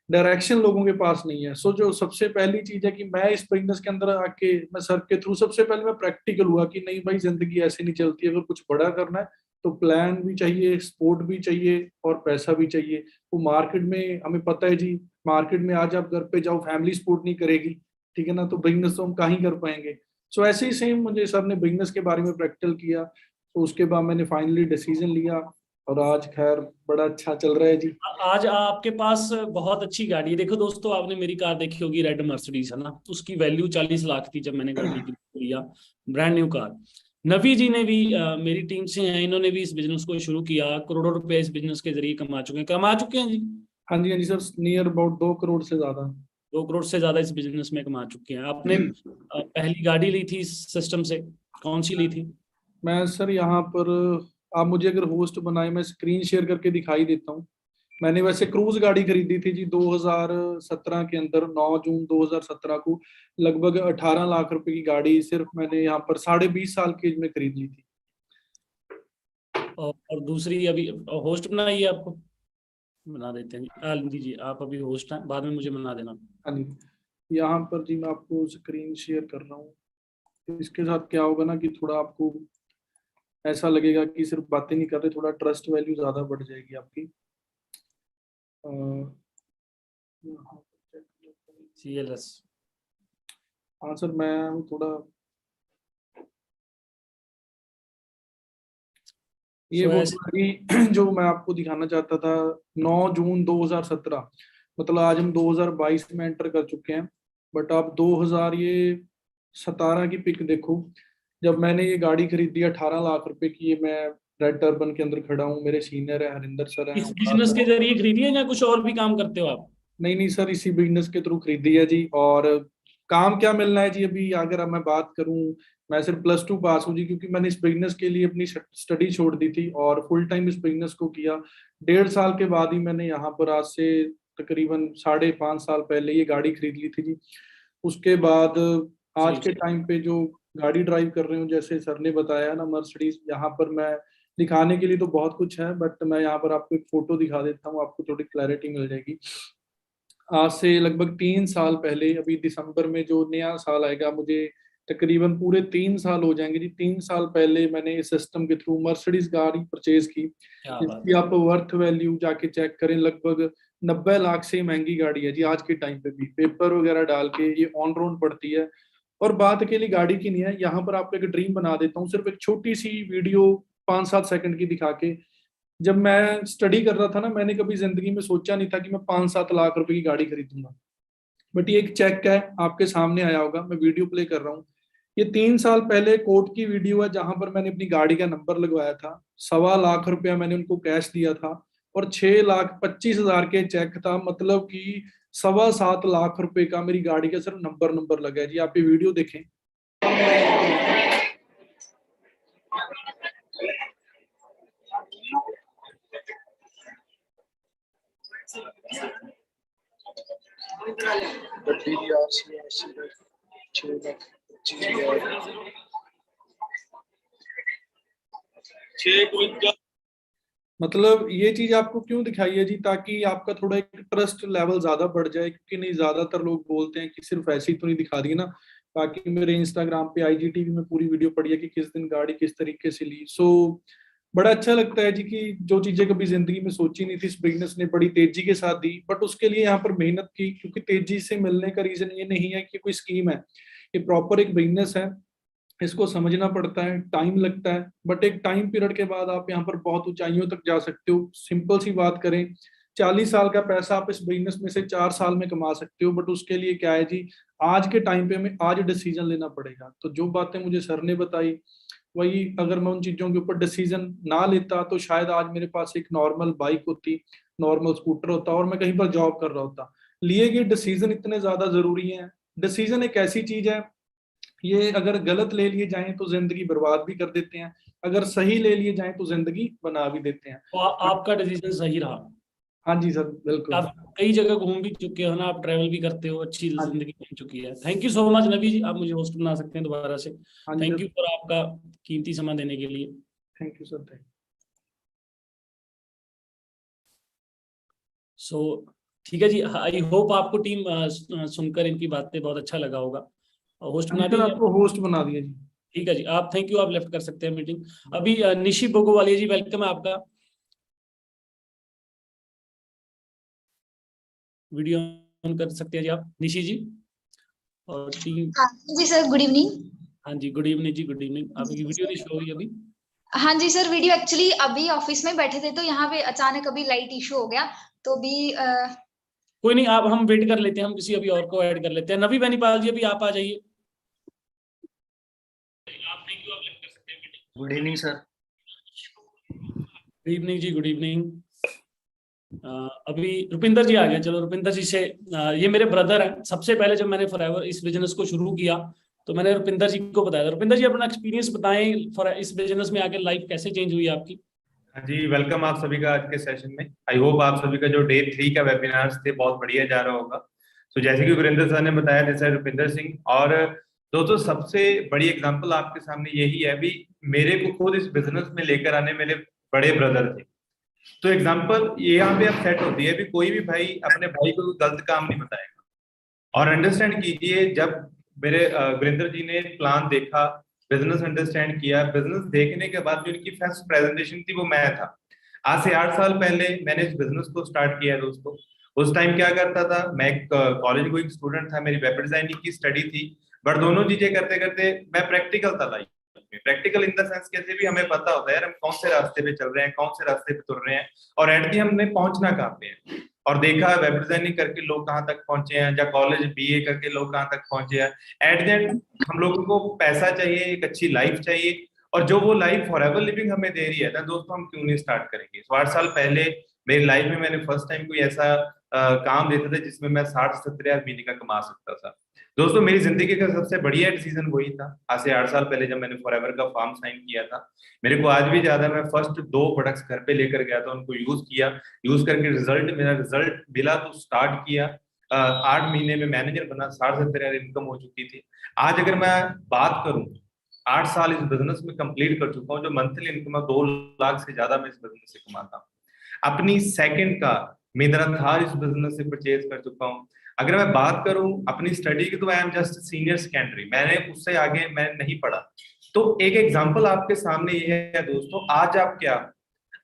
डायरेक्शन लोगों के पास नहीं है। सो जो सबसे पहली चीज है कि मैं इस बिजनेस के अंदर आके, मैं सर के थ्रू सबसे पहले मैं प्रैक्टिकल हुआ कि नहीं भाई जिंदगी ऐसे नहीं चलती, अगर कुछ बड़ा करना है तो प्लान भी चाहिए, सपोर्ट भी चाहिए, और पैसा भी चाहिए। वो मार्केट में हमें पता है जी, मार्केट में आज आप घर पे जाओ, फैमिली सपोर्ट नहीं करेगी, ठीक है ना, तो बिजनेस तो हम कहाँ ही कर पाएंगे। सो ऐसे ही सेम मुझे सर ने बिजनेस के बारे में प्रैक्टिकल किया, तो उसके बाद मैंने फाइनली डिसीजन लिया, और आज खैर बड़ा अच्छा चल रहा है जी। आज आपके पास बहुत अच्छी गाड़ी है। देखो दोस्तों, आपने मेरी कार देखी होगी, रेड मर्सिडीज है ना, उसकी वैल्यू 40 लाख थी जब मैंने गाड़ी लिया, ब्रांड न्यू कार। नवी जी ने भी मेरी टीम से हैं, इन्होंने भी इस बिजनेस को शुरू किया, करोड़ों रुपए इस बिजनेस के जरिए कमा चुके हैं जी। हाँ जी सर, नियर अबाउट 2 करोड़ से ज्यादा। 2 करोड़ से ज्यादा इस बिजनेस में कमा चुके हैं। आपने पहली गाड़ी ली थी इस सिस्टम से, कौन सी ली थी? मैं सर यहाँ पर, आप मुझे अगर होस्ट बनाए, मैं स्क्रीन शेयर करके दिखाई देता हूँ। मैंने वैसे क्रूज गाड़ी खरीदी थी जी 2017 के अंदर, 9 जून 2017 को, लगभग 18 लाख रुपए की गाड़ी सिर्फ मैंने यहाँ पर 20.5 साल की एज में खरीद ली थी। और दूसरी अभी होस्ट बनाई है आपको, बना देते हैं जी। दीजिए, आप अभी होस्ट हैं, बाद में मुझे बना देना। हाँ जी, यहाँ पर जी मैं आपको स्क्रीन शेयर कर रहा हूँ। इसके साथ क्या होगा ना कि थोड़ा आपको ऐसा लगेगा कि सिर्फ बातें नहीं कर रहे, थोड़ा ट्रस्ट वैल्यू ज्यादा बढ़ जाएगी आपकी। यहाँ पर check करते हैं। CLS। हाँ सर, मैं थोड़ा ये सो फोटो अभी जो मैं आपको दिखाना चाहता था, 9 जून 2017, मतलब आज हम 2022 में एंटर कर चुके हैं। बट आप 2017 की पिक देखो, जब मैंने ये गाड़ी खरीदी 18 लाख रुपए की। ये मैं रेड टर्बन के अंदर खड़ा हूँ, मेरे सीनियर है हरिंदर सर हैं, इस ओंकार बिजनेस सर के हैं। जरिए खरीदी है या कुछ और भी काम करते हो आप? नहीं नहीं सर, इसी बिजनेस के थ्रू खरीदी है जी। और काम क्या मिलना है जी, अभी अगर अब मैं बात करूं, मैं सिर्फ +2 पास हूँ जी, क्योंकि मैंने इस बिजनेस के लिए अपनी स्टडी छोड़ दी थी और फुल टाइम इस बिजनेस को किया। 1.5 साल के बाद ही मैंने यहाँ पर, आज से तकरीबन 5.5 साल पहले ये गाड़ी खरीद ली थी जी। उसके बाद आज सही के सही। टाइम पे जो गाड़ी ड्राइव कर रहे हूँ, जैसे सर ने बताया ना मर्सिडीज, यहाँ पर मैं दिखाने के लिए तो बहुत कुछ है, बट मैं यहाँ पर आपको एक फोटो दिखा देता हूँ, आपको थोड़ी क्लैरिटी मिल जाएगी। आज से लगभग 3 साल पहले, अभी दिसंबर में जो नया साल आएगा, मुझे तकरीबन पूरे 3 साल हो जाएंगे जी। 3 साल पहले मैंने इस सिस्टम के थ्रू मर्सिडीज गाड़ी परचेज की, क्या बात जिसकी है। आप वर्थ वैल्यू जाके चेक करें, लगभग 90 लाख से महंगी गाड़ी है जी आज के टाइम पे भी, पेपर वगैरह डाल के ये ऑन रोड पड़ती है। और बात अकेली गाड़ी की नहीं है, यहाँ पर आपको एक ड्रीम बना देता हूँ, सिर्फ एक छोटी सी वीडियो 5-7 सेकंड की दिखा के। जब मैं स्टडी कर रहा था ना, मैंने कभी जिंदगी में सोचा नहीं था कि मैं 5-7 लाख रुपए की गाड़ी खरीदूंगा। बट ये एक चेक है, आपके सामने आया होगा, मैं वीडियो प्ले कर रहा हूँ। ये 3 साल पहले कोर्ट की वीडियो है, जहां पर मैंने अपनी गाड़ी का नंबर लगवाया था। 1.25 लाख रुपया मैंने उनको कैश दिया था और 6,25,000 के चेक था, मतलब कि 7.25 लाख रुपए का मेरी गाड़ी का सिर्फ नंबर लगा है जी। आप ये वीडियो देखें। मतलब ये चीज आपको क्यों दिखाई है जी, ताकि आपका थोड़ा एक ट्रस्ट लेवल ज्यादा बढ़ जाए, क्योंकि नहीं ज्यादातर लोग बोलते हैं कि सिर्फ ऐसे ही तो नहीं दिखा दी ना। बाकी मेरे इंस्टाग्राम पे IGTV में पूरी वीडियो पड़ी है कि किस दिन गाड़ी किस तरीके से ली। सो बड़ा अच्छा लगता है जी कि जो चीजें कभी जिंदगी में सोची नहीं थी, इस बिजनेस ने बड़ी तेजी के साथ दी। बट उसके लिए यहाँ पर मेहनत की, क्योंकि तेजी से मिलने का रीजन ये नहीं है कि कोई स्कीम है, ये प्रॉपर एक बिजनेस है। इसको समझना पड़ता है, टाइम लगता है, बट एक टाइम पीरियड के बाद आप यहाँ पर बहुत ऊंचाइयों तक जा सकते हो। सिंपल सी बात करें, 40 साल का पैसा आप इस बिजनेस में से 4 साल में कमा सकते हो। बट उसके लिए क्या है जी, आज के टाइम पे हमें आज डिसीजन लेना पड़ेगा। तो जो बातें मुझे सर ने बताई, वही अगर मैं उन चीजों के ऊपर डिसीजन ना लेता तो शायद आज मेरे पास एक नॉर्मल बाइक होती, नॉर्मल स्कूटर होता और मैं कहीं पर जॉब कर रहा होता। लिए गए डिसीजन इतने ज्यादा जरूरी हैं। डिसीजन एक ऐसी चीज है, ये अगर गलत ले लिए जाएं तो जिंदगी बर्बाद भी कर देते हैं, अगर सही ले लिए जाएं तो जिंदगी बना भी देते हैं। तो आपका डिसीजन सही रहा। हाँ जी सर, बिल्कुल। आप कई जगह घूम भी चुके हो ना, आप ट्रैवल भी करते हो, अच्छी हाँ जी। जिंदगी बन चुकी है। Thank you so much Nabi ji, आप मुझे होस्ट बना सकते हैं दोबारा से। हाँ जी थैंक सर, यू फॉर आपका कीमती समय देने के लिए। Thank you sir, thank so ठीक है जी, आई होप आपको टीम सुनकर इनकी बातें बहुत अच्छा लगा होगा। होस्ट यू बना सर, दीजिए। आपको होस्ट बना दिया जी। ठीक है जी, आप थैंक यू, आप लेफ्ट कर सकते हैं मीटिंग। अभी निशी बोगोवालिया जी, वेलकम है आपका। वीडियो ऑन कर सकते हैं जी आप, निशी जी और टीम। हाँ जी सर, गुड इवनिंग। हाँ जी, गुड इवनिंग जी, गुड इवनिंग। आपकी वीडियो नहीं शो हुई अभी। हाँ जी सर, वीडियो एक्चुअली अभी ऑफिस में बैठे थे तो यहाँ पे अचानक अभी लाइट इशू हो गया, तो अभी कोई नहीं, आप हम वेट कर लेते हैं, हम किसी अभी और को ऐड कर लेते हैं। नबी बेनीपाल जी, अभी आप आ जाइए। आप थैंक यू, आप लेफ्ट कर सकते हैं meeting. Good evening sir. Good evening जी, गुड इवनिंग। अभी रुपिंदर जी आ गए। चलो रुपिंदर जी से, ये मेरे ब्रदर हैं। सबसे पहले जब मैंने फॉरएवर इस बिजनेस को शुरू किया तो मैंने रुपिंदर जी को बताया था। रुपिंदर जी अपना एक्सपीरियंस बताएं, फॉर इस बिजनेस में आके लाइफ कैसे चेंज हुई आपकी। हाँ जी, वेलकम आप सभी का आज के सेशन में। आई होप आप सभी का जो डे 3 का वेबिनार्स थे बहुत बढ़िया जा रहा होगा। तो जैसे कि वीरेंद्र सर ने बताया, जैसे रुपिंदर सिंह, और दोस्तों सबसे बड़ी एग्जांपल आपके सामने यही है भी, मेरे को खुद इस बिजनेस में लेकर आने मेरे बड़े ब्रदर थे। तो एग्जांपल ये यहाँ पे अब सेट होती है भी, कोई भी भाई अपने भाई को गलत काम नहीं बताएगा। और अंडरस्टैंड कीजिए, जब मेरे वीरेंद्र जी ने प्लान देखा, बिजनेस अंडरस्टैंड किया, बिजनेस देखने के बाद जो इनकी फर्स्ट प्रेजेंटेशन थी वो मैं था। आज से 8 साल पहले मैंने इस बिजनेस को स्टार्ट किया दोस्तों। उस टाइम क्या करता था मैं, एक कॉलेज गोइंग स्टूडेंट था, मेरी वेब डिजाइनिंग की स्टडी थी, बट दोनों चीजें करते करते मैं प्रैक्टिकल था लाइफ में। प्रैक्टिकल इन द सेंस कैसे भी हमें पता होता है यार हम कौन से रास्ते पे चल रहे हैं, कौन से रास्ते पे तुर रहे हैं, और एट दी हमने पहुंचना कहाँ पे है। और देखा वेब डिजाइनिंग करके लोग कहाँ तक पहुंचे हैं, या कॉलेज BA करके लोग कहाँ तक पहुंचे हैं। एट द एंड हम लोगों को पैसा चाहिए, एक अच्छी लाइफ चाहिए, और जो वो लाइफ फॉरएवर लिविंग हमें दे रही है ना दोस्तों, हम क्यों नहीं स्टार्ट करेंगे। 8 साल पहले मेरी लाइफ में मैंने फर्स्ट टाइम कोई ऐसा काम देता था जिसमें मैं 60-70 हज़ार महीने का कमा सकता था। दोस्तों मेरी जिंदगी का सबसे बढ़िया डिसीजन वही था, आज से 8 साल पहले जब मैंने फॉरएवर का फॉर्म साइन किया था। मेरे को आज भी याद है, मैं फर्स्ट 2 प्रोडक्ट्स घर पे लेकर गया था, उनको यूज किया, यूज करके मेरा रिजल्ट मिला तो स्टार्ट किया। 8 महीने में मैनेजर बना, 60-70 हज़ार इनकम हो चुकी थी। आज अगर मैं बात करूं, 8 साल इस बिजनेस में कंप्लीट कर चुका हूं, जो मंथली इनकम है 2 लाख से ज्यादा मैं इस बिजनेस से कमाता हूं। अपनी सेकंड का मेरा थार इस बिजनेस से परचेज कर चुका हूं। अगर मैं बात करूं अपनी स्टडी की, तो I am just senior secondary, मैंने उससे आगे मैं नहीं पढ़ा। तो एक एग्जांपल आपके सामने ये है दोस्तों, आज आप क्या,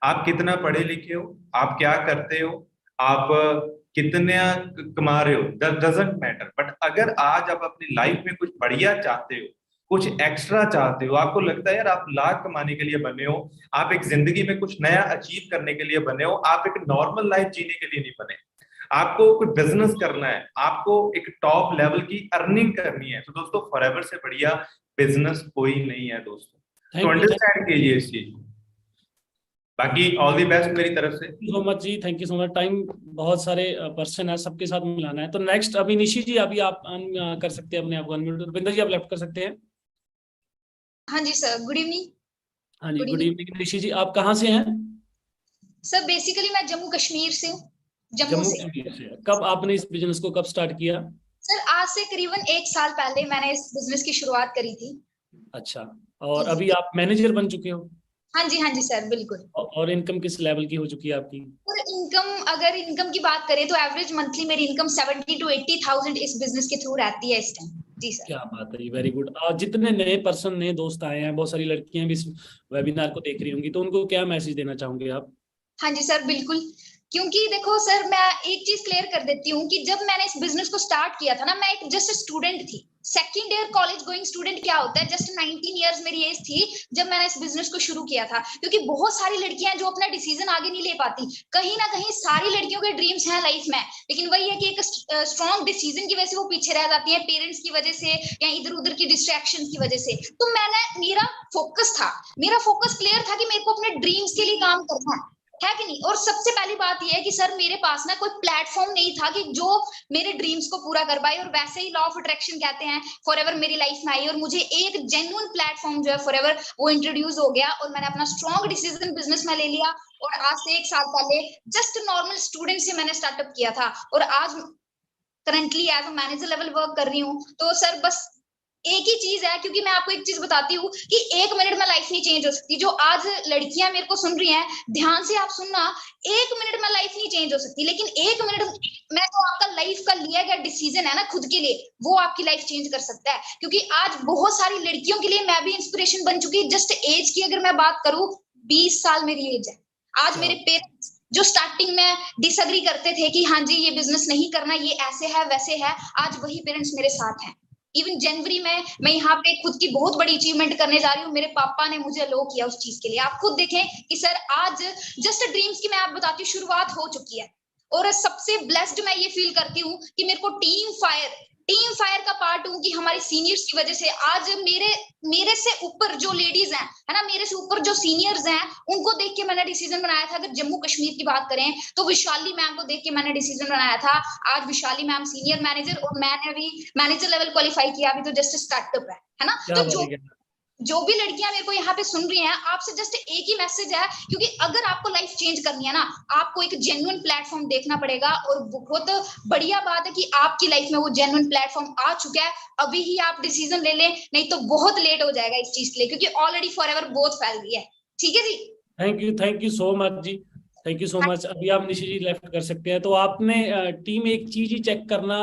आप कितना पढ़े लिखे हो, आप क्या करते हो, आप कितने कमा रहे हो, डजंट मैटर, बट अगर आज आप अपनी लाइफ में कुछ बढ़िया चाहते हो, कुछ एक्स्ट्रा चाहते हो, आपको लगता है यार आप लाख कमाने के लिए बने हो, आप एक जिंदगी में कुछ नया अचीव करने के लिए बने हो, आप एक नॉर्मल लाइफ जीने के लिए नहीं बने, आपको कोई बिजनेस करना है, आपको एक टॉप लेवल की अर्निंग करनी है, तो दोस्तों फॉरएवर से बढ़िया बिजनेस कोई नहीं है दोस्तों। तो थैंक यू अंडरस्टैंड कीजिए इस चीज को। बाकी ऑल द बेस्ट मेरी तरफ से। सो मच जी, thank you so much. Time बहुत सारे पर्सन है, सबके साथ मिलाना है। तो नेक्स्ट अभी निशी जी, अभी आप कर सकते हैं अपने आप को अनम्यूट। रुपिंदर जी आप लेफ्ट कर सकते हैं। हाँ जी सर, गुड इवनिंग। हाँ जी, Good good evening. Evening. Nishi ji आप कहाँ से हैं? सर बेसिकली मैं जम्मू कश्मीर से हूँ, जम्मू से। कश्मीर से। कब आपने इस बिजनेस को कब स्टार्ट किया? सर आज से करीबन 1 साल पहले मैंने इस बिजनेस की शुरुआत करी थी। अच्छा, और अभी आप मैनेजर बन चुके हो? हाँ जी सर, बिल्कुल। और इनकम किस लेवल की हो चुकी है आपकी? और इनकम, अगर इनकम की बात करें तो एवरेज मंथली मेरी इनकम 70 to 80,000 इस बिजनेस के थ्रू रहती है इस टाइम। जी सर। क्या बात है, वेरी गुड। और जितने नए पर्सन, नए दोस्त आए हैं, बहुत सारी लड़कियां भी इस वेबिनार को देख रही होंगी, तो उनको क्या मैसेज देना चाहोगे आप? हाँ जी सर, बिल्कुल। क्योंकि देखो सर, मैं एक चीज क्लियर कर देती हूँ कि जब मैंने इस बिजनेस को स्टार्ट किया था ना, मैं एक जस्ट स्टूडेंट थी, second year college going student. क्या होता है, जस्ट 19 इयर्स मेरी एज थी जब मैंने इस बिजनेस को शुरू किया था। क्योंकि बहुत सारी लड़कियां जो अपना डिसीजन आगे नहीं ले पाती, कहीं ना कहीं सारी लड़कियों के ड्रीम्स हैं लाइफ में, लेकिन वही है कि एक स्ट्रॉन्ग डिसीजन की वजह से वो पीछे रह जाती है, पेरेंट्स की वजह से या इधर उधर की डिस्ट्रैक्शन की वजह से। तो मेरा फोकस क्लियर था कि मेरे को अपने ड्रीम्स के लिए काम करना है कि नहीं। और सबसे पहली बात यह है कि सर मेरे पास ना कोई प्लेटफॉर्म नहीं था कि जो मेरे ड्रीम्स को पूरा कर पाए। और वैसे ही लॉ ऑफ अट्रैक्शन कहते हैं, फॉरएवर मेरी लाइफ में आई और मुझे एक जेन्युइन प्लेटफॉर्म जो है फॉरएवर वो इंट्रोड्यूस हो गया, और मैंने अपना स्ट्रॉन्ग डिसीजन बिजनेस में ले लिया। और आज से 1 साल पहले जस्ट नॉर्मल स्टूडेंट से मैंने स्टार्टअप किया था, और आज currently as a manager level work कर रही हूँ। तो सर बस एक ही चीज है, क्योंकि मैं आपको एक चीज बताती हूँ कि 1 मिनट में लाइफ नहीं चेंज हो सकती। जो आज लड़कियां मेरे को सुन रही हैं, ध्यान से आप सुनना, 1 मिनट में लाइफ नहीं चेंज हो सकती, लेकिन 1 मिनट में तो आपका लाइफ का लिया गया डिसीजन है ना खुद के लिए, वो आपकी लाइफ चेंज कर सकता है। क्योंकि आज बहुत सारी लड़कियों के लिए मैं भी इंस्पिरेशन बन चुकी। जस्ट एज की अगर मैं बात करूँ, 20 साल मेरी एज है। आज मेरे पेरेंट्स जो स्टार्टिंग में डिसएग्री करते थे कि हाँ जी ये बिजनेस नहीं करना, ये ऐसे है वैसे है, आज वही पेरेंट्स मेरे साथ हैं। इवन जनवरी में मैं यहाँ पे खुद की बहुत बड़ी अचीवमेंट करने जा रही हूँ, मेरे पापा ने मुझे अलो किया उस चीज के लिए। आप खुद देखें कि सर आज जस्ट ड्रीम्स की मैं आप बताती हूँ शुरुआत हो चुकी है। और सबसे ब्लेस्ड मैं ये फील करती हूँ कि मेरे को टीम फायर का पार्ट हूँ, कि हमारे सीनियर्स की वजह से आज मेरे से ऊपर जो लेडीज हैं, है ना, मेरे से ऊपर जो सीनियर्स हैं, उनको देख के मैंने डिसीजन बनाया था। अगर जम्मू कश्मीर की बात करें तो विशाली मैम को देख के मैंने डिसीजन बनाया था। आज विशाली मैम सीनियर मैनेजर, और मैंने अभी मैनेजर लेवल क्वालिफाई किया, अभी तो जस्ट स्टार्टअप है ना। तो जो भी लड़कियां मेरे को यहाँ पे सुन रही हैं, आपसे जस्ट एक ही मैसेज है, क्योंकि अगर आपको लाइफ चेंज करनी है ना, आपको एक जेन्युइन प्लेटफॉर्म देखना पड़ेगा। और बहुत बढ़िया बात है कि आपकी लाइफ में वो जेन्युइन प्लेटफॉर्म आ चुका है। अभी ही आप डिसीजन ले लें, नहीं तो बहुत लेट हो जाएगा इस चीज के लिए, क्योंकि ऑलरेडी फॉरएवर बहुत फैल गई है। ठीक है जी, थैंक यू सो मच जी, थैंक यू सो मच। अभी आप निशी जी लेफ्ट कर सकते हैं। तो आपने टीम एक चीज ही चेक करना,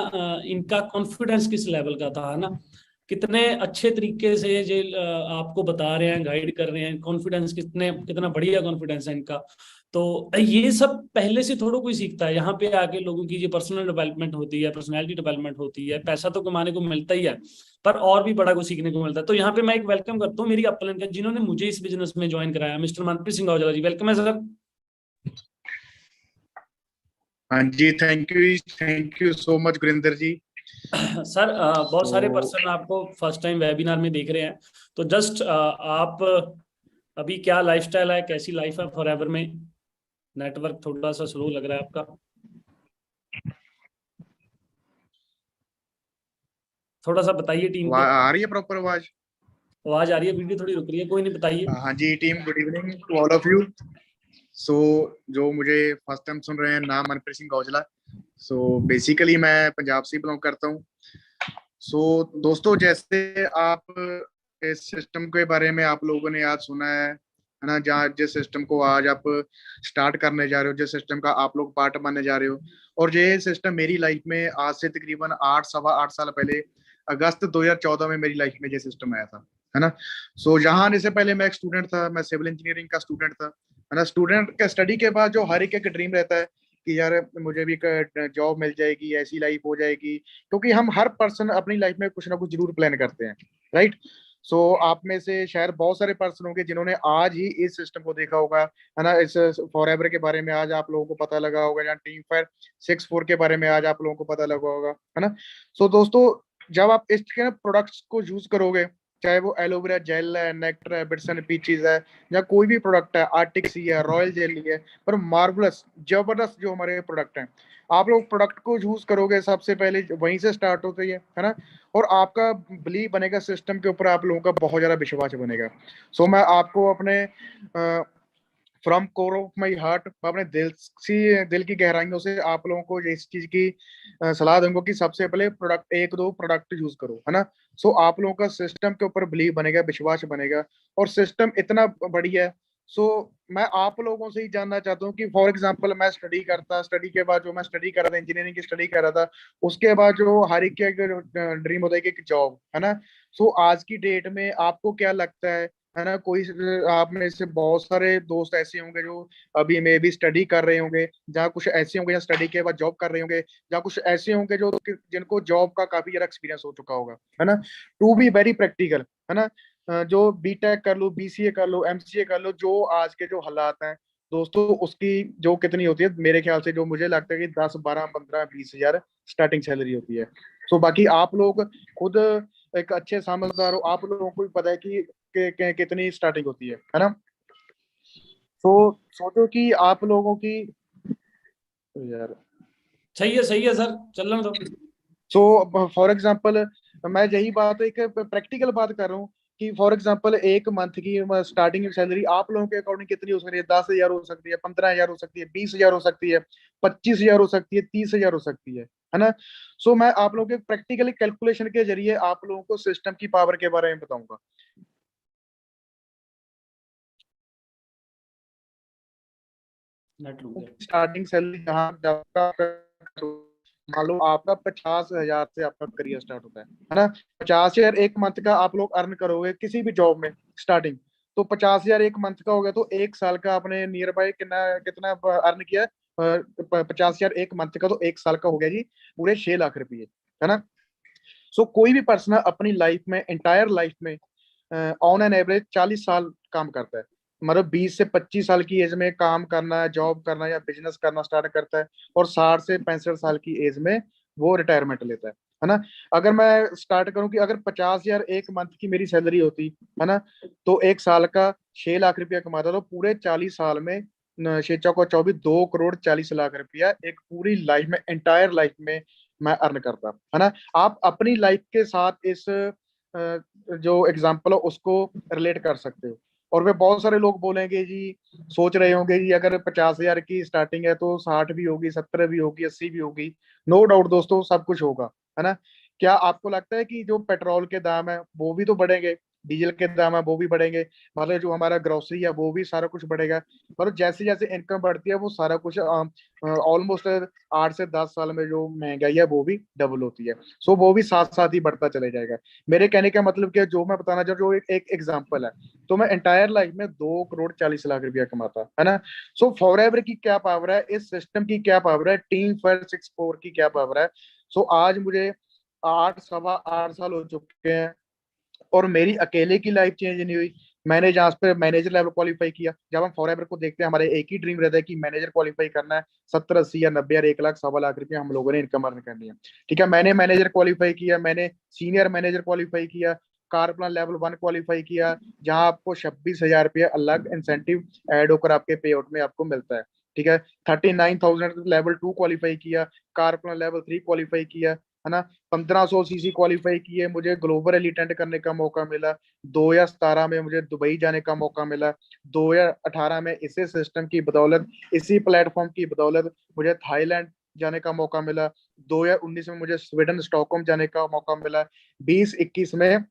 इनका कॉन्फिडेंस किस लेवल का था, है ना, कितने अच्छे तरीके से ये आपको बता रहे हैं, गाइड कर रहे हैं, कॉन्फिडेंस कितना बढ़िया कॉन्फिडेंस है इनका। तो ये सब पहले से थोड़ा कोई सीखता है, यहाँ पे आके लोगों की जो पर्सनल डेवलपमेंट होती है, पर्सनैलिटी डेवलपमेंट होती है, पैसा तो कमाने को मिलता ही है, पर और भी बड़ा कुछ सीखने को मिलता है। तो यहाँ पे मैं एक वेलकम करता हूँ मेरी अपलाइन का, जिन्होंने मुझे इस बिजनेस में ज्वाइन कराया, मिस्टर मनप्रीत सिंह औजला जी। वेलकम है सर। हाँ जी, thank you so much Gurinder ji. Sir बहुत सारे पर्सन आपको फर्स्ट टाइम वेबिनार में देख रहे हैं, तो जस्ट आप अभी क्या लाइफस्टाइल है, कैसी लाइफ है फॉरएवर में? नेटवर्क थोड़ा सा स्लो लग रहा है आपका, थोड़ा सा बताइए टीम को। आ रही है प्रॉपर आवाज? आवाज आ रही है, वीडियो थोड़ी रुक रही है, कोई नहीं, बताइए। हाँ जी team, good evening to all of you. So जो मुझे फर्स्ट टाइम सुन रहे हैं, नाम मनप्रीत सिंह औजला। सो बेसिकली मैं पंजाब से बिलोंग करता हूँ। सो दोस्तों, जैसे आप इस सिस्टम के बारे में आप लोगों ने आज सुना है ना, जहाँ जिस सिस्टम को आज आप स्टार्ट करने जा रहे हो, जिस सिस्टम का आप लोग पार्ट बनने जा रहे हो, और ये सिस्टम मेरी लाइफ में आज से तकरीबन 8 साल पहले अगस्त 2014 में मेरी लाइफ में ये सिस्टम आया था, है ना। सो यहाँ आने से पहले मैं एक स्टूडेंट था, मैं सिविल इंजीनियरिंग का स्टूडेंट था, है ना। स्टूडेंट के स्टडी के बाद जो हर एक ड्रीम रहता है कि यार मुझे भी जॉब मिल जाएगी, ऐसी लाइफ हो जाएगी, क्योंकि हम हर पर्सन अपनी लाइफ में कुछ ना कुछ जरूर प्लान करते हैं, राइट। सो आप में से शायद बहुत सारे पर्सन होंगे जिन्होंने आज ही इस सिस्टम को देखा होगा, है ना। इस फॉरएवर के बारे में आज आप लोगों को पता लगा होगा, या टीम फायर 6-4 के बारे में आज आप लोगों को पता लगा होगा, है ना। सो दोस्तों, जब आप इस प्रोडक्ट्स को यूज करोगे, चाहे वो एलोवेरा जेल है, नेक्टर है, बिट्स एंड पीचीज है, या कोई भी प्रोडक्ट है, आर्टिक सी है, रॉयल जेली है, पर मार्वलस जबरदस्त जो हमारे प्रोडक्ट हैं, आप लोग प्रोडक्ट को यूज करोगे, सबसे पहले वहीं से स्टार्ट होती है ना। और आपका बिलीव बनेगा सिस्टम के ऊपर, आप लोगों का बहुत ज्यादा विश्वास बनेगा। सो मैं आपको अपने from core of my heart, अपने दिल की गहराइयों से आप लोगों को इस चीज की सलाह दूंगा कि सबसे पहले प्रोडक्ट 1-2 प्रोडक्ट यूज करो, है ना। सो आप लोगों का सिस्टम के ऊपर बिलीव बनेगा, विश्वास बनेगा, और सिस्टम इतना बढ़िया है। सो मैं आप लोगों से ही जानना चाहता हूँ कि फॉर एग्जांपल मैं स्टडी के बाद जो मैं स्टडी कर रहा था, इंजीनियरिंग की स्टडी कर रहा था, उसके बाद जो हर एक का ड्रीम होता है कि जॉब, है ना। सो आज की डेट में आपको क्या लगता है ना, कोई आप में से बहुत सारे दोस्त ऐसे होंगे जो अभी मे भी स्टडी कर रहे होंगे, जहाँ कुछ ऐसे होंगे जो स्टडी के बाद जॉब कर रहे होंगे, जहाँ कुछ ऐसे होंगे जो जिनको जॉब का काफी ज्यादा एक्सपीरियंस हो चुका होगा, है ना। टू बी वेरी प्रैक्टिकल, है ना। जो बीटेक कर लो, बीसीए कर लो, एमसीए कर लो, जो आज के जो हालात हैं दोस्तों, उसकी जो कितनी होती है, मेरे ख्याल से जो मुझे लगता है कि 10, 12, 15, 20 हजार स्टार्टिंग सैलरी होती है। सो बाकी आप लोग खुद एक अच्छे समझदार हो, आप लोगों को भी पता है कि कितनी स्टार्टिंग होती है ना। सो सोचो कि आप लोगों की यार, सही है सर, चलना दो। सो फॉर एग्जांपल मैं यही बात एक प्रैक्टिकल बात कर रहा हूँ कि फॉर एग्जांपल एक मंथ की स्टार्टिंग सैलरी आप लोगों के अकॉर्डिंग कितनी हो सकती है? 10 हजार हो सकती है, 15 हजार हो सकती है, 20 हजार हो सकती है, 25 हजार हो सकती है, 30 हजार हो सकती है ना। सो मैं आप लोगों के प्रैक्टिकली कैलकुलेशन के जरिए आप लोगों को सिस्टम की पावर के बारे में बताऊंगा। नेट रुक गया। स्टार्टिंग सैलरी जहाँ मान लो आपका 50 हजार से आपका करियर स्टार्ट होता है ना। 50 हजार एक मंथ का आप लोग अर्न करोगे किसी भी जॉब में स्टार्टिंग, तो 50 हजार एक मंथ का हो गया, तो एक साल का आपने नियर बाय कितना कितना अर्न किया? 50 हजार एक मंथ का, तो एक साल का हो गया जी पूरे 6 लाख रुपये, है ना। सो कोई भी पर्सन अपनी लाइफ में, एंटायर लाइफ में ऑन एन एवरेज 40 साल काम करता है, मतलब 20 से 25 साल की एज में काम करना, जॉब करना या बिजनेस करना स्टार्ट करता है, और 60 से 65 साल की एज में वो रिटायरमेंट लेता है ना। अगर मैं स्टार्ट करूं कि अगर 50 हजार एक मंथ की मेरी सैलरी होती है ना, तो एक साल का 6 लाख रुपया कमाता, तो पूरे 40 साल में 6 चौका 24, 2 करोड़ 40 लाख रुपया एक पूरी लाइफ में, एंटायर लाइफ में मैं अर्न करता, है ना। आप अपनी लाइफ के साथ इस जो एग्जाम्पल है उसको रिलेट कर सकते हो। और वे बहुत सारे लोग बोलेंगे जी, सोच रहे होंगे जी अगर 50 हजार की स्टार्टिंग है तो 60 भी होगी, 70 भी होगी, 80 भी होगी। नो डाउट दोस्तों, सब कुछ होगा, है ना। क्या आपको लगता है कि जो पेट्रोल के दाम है वो भी तो बढ़ेंगे, डीजल के दाम है वो भी बढ़ेंगे, मतलब जो हमारा ग्रोसरी है वो भी सारा कुछ बढ़ेगा, मतलब जैसे जैसे इनकम बढ़ती है वो सारा कुछ ऑलमोस्ट 8 से 10 साल में जो महंगाई है वो भी डबल होती है। सो वो भी साथ साथ ही बढ़ता चले जाएगा। मेरे कहने का मतलब क्या, जो मैं बताना चाह रहा हूँ, जो एक एग्जाम्पल है, तो मैं एंटायर लाइफ में 2 करोड़ 40 लाख रुपया कमाता, है ना। सो फॉरएवर की क्या पावर है, इस सिस्टम की क्या पावर है, टीम फायर 6-4 की क्या पावर है। सो आज मुझे 8 सवा 8 साल हो चुके हैं और मेरी अकेले की लाइफ चेंज नहीं हुई। मैंने जहाँ पे मैनेजर लेवल क्वालिफाई किया, जब हम फॉरएवर को देखते हैं हमारे एक ही ड्रीम रहता है कि मैनेजर क्वालिफाई करना है, 70, 80 या 90 हजार 1 लाख 1.25 लाख हम लोगों ने इनकम अर्न करनी है, ठीक है। मैंने मैनेजर क्वालिफाई किया, मैंने सीनियर मैनेजर क्वालिफाई किया, कार प्लान लेवल 1 क्वालिफाई किया, जहाँ आपको 26 हजार रुपया अलग इंसेंटिव ऐड होकर आपके पे आउट में आपको मिलता है, ठीक है। 39,000 लेवल 2 क्वालिफाई किया, कार प्लान लेवल 3 क्वालिफाई किया, है ना। 1500 सीसी क्वालिफाई किए, मुझे ग्लोबल एलिटेंट करने का मौका मिला। 2017 में मुझे दुबई जाने का मौका मिला। 2018 में इसी सिस्टम की बदौलत, इसी प्लेटफॉर्म की बदौलत मुझे थाईलैंड जाने का मौका मिला। 2019 में मुझे स्वीडन स्टॉकहोम जाने का मौका मिला। 2021 में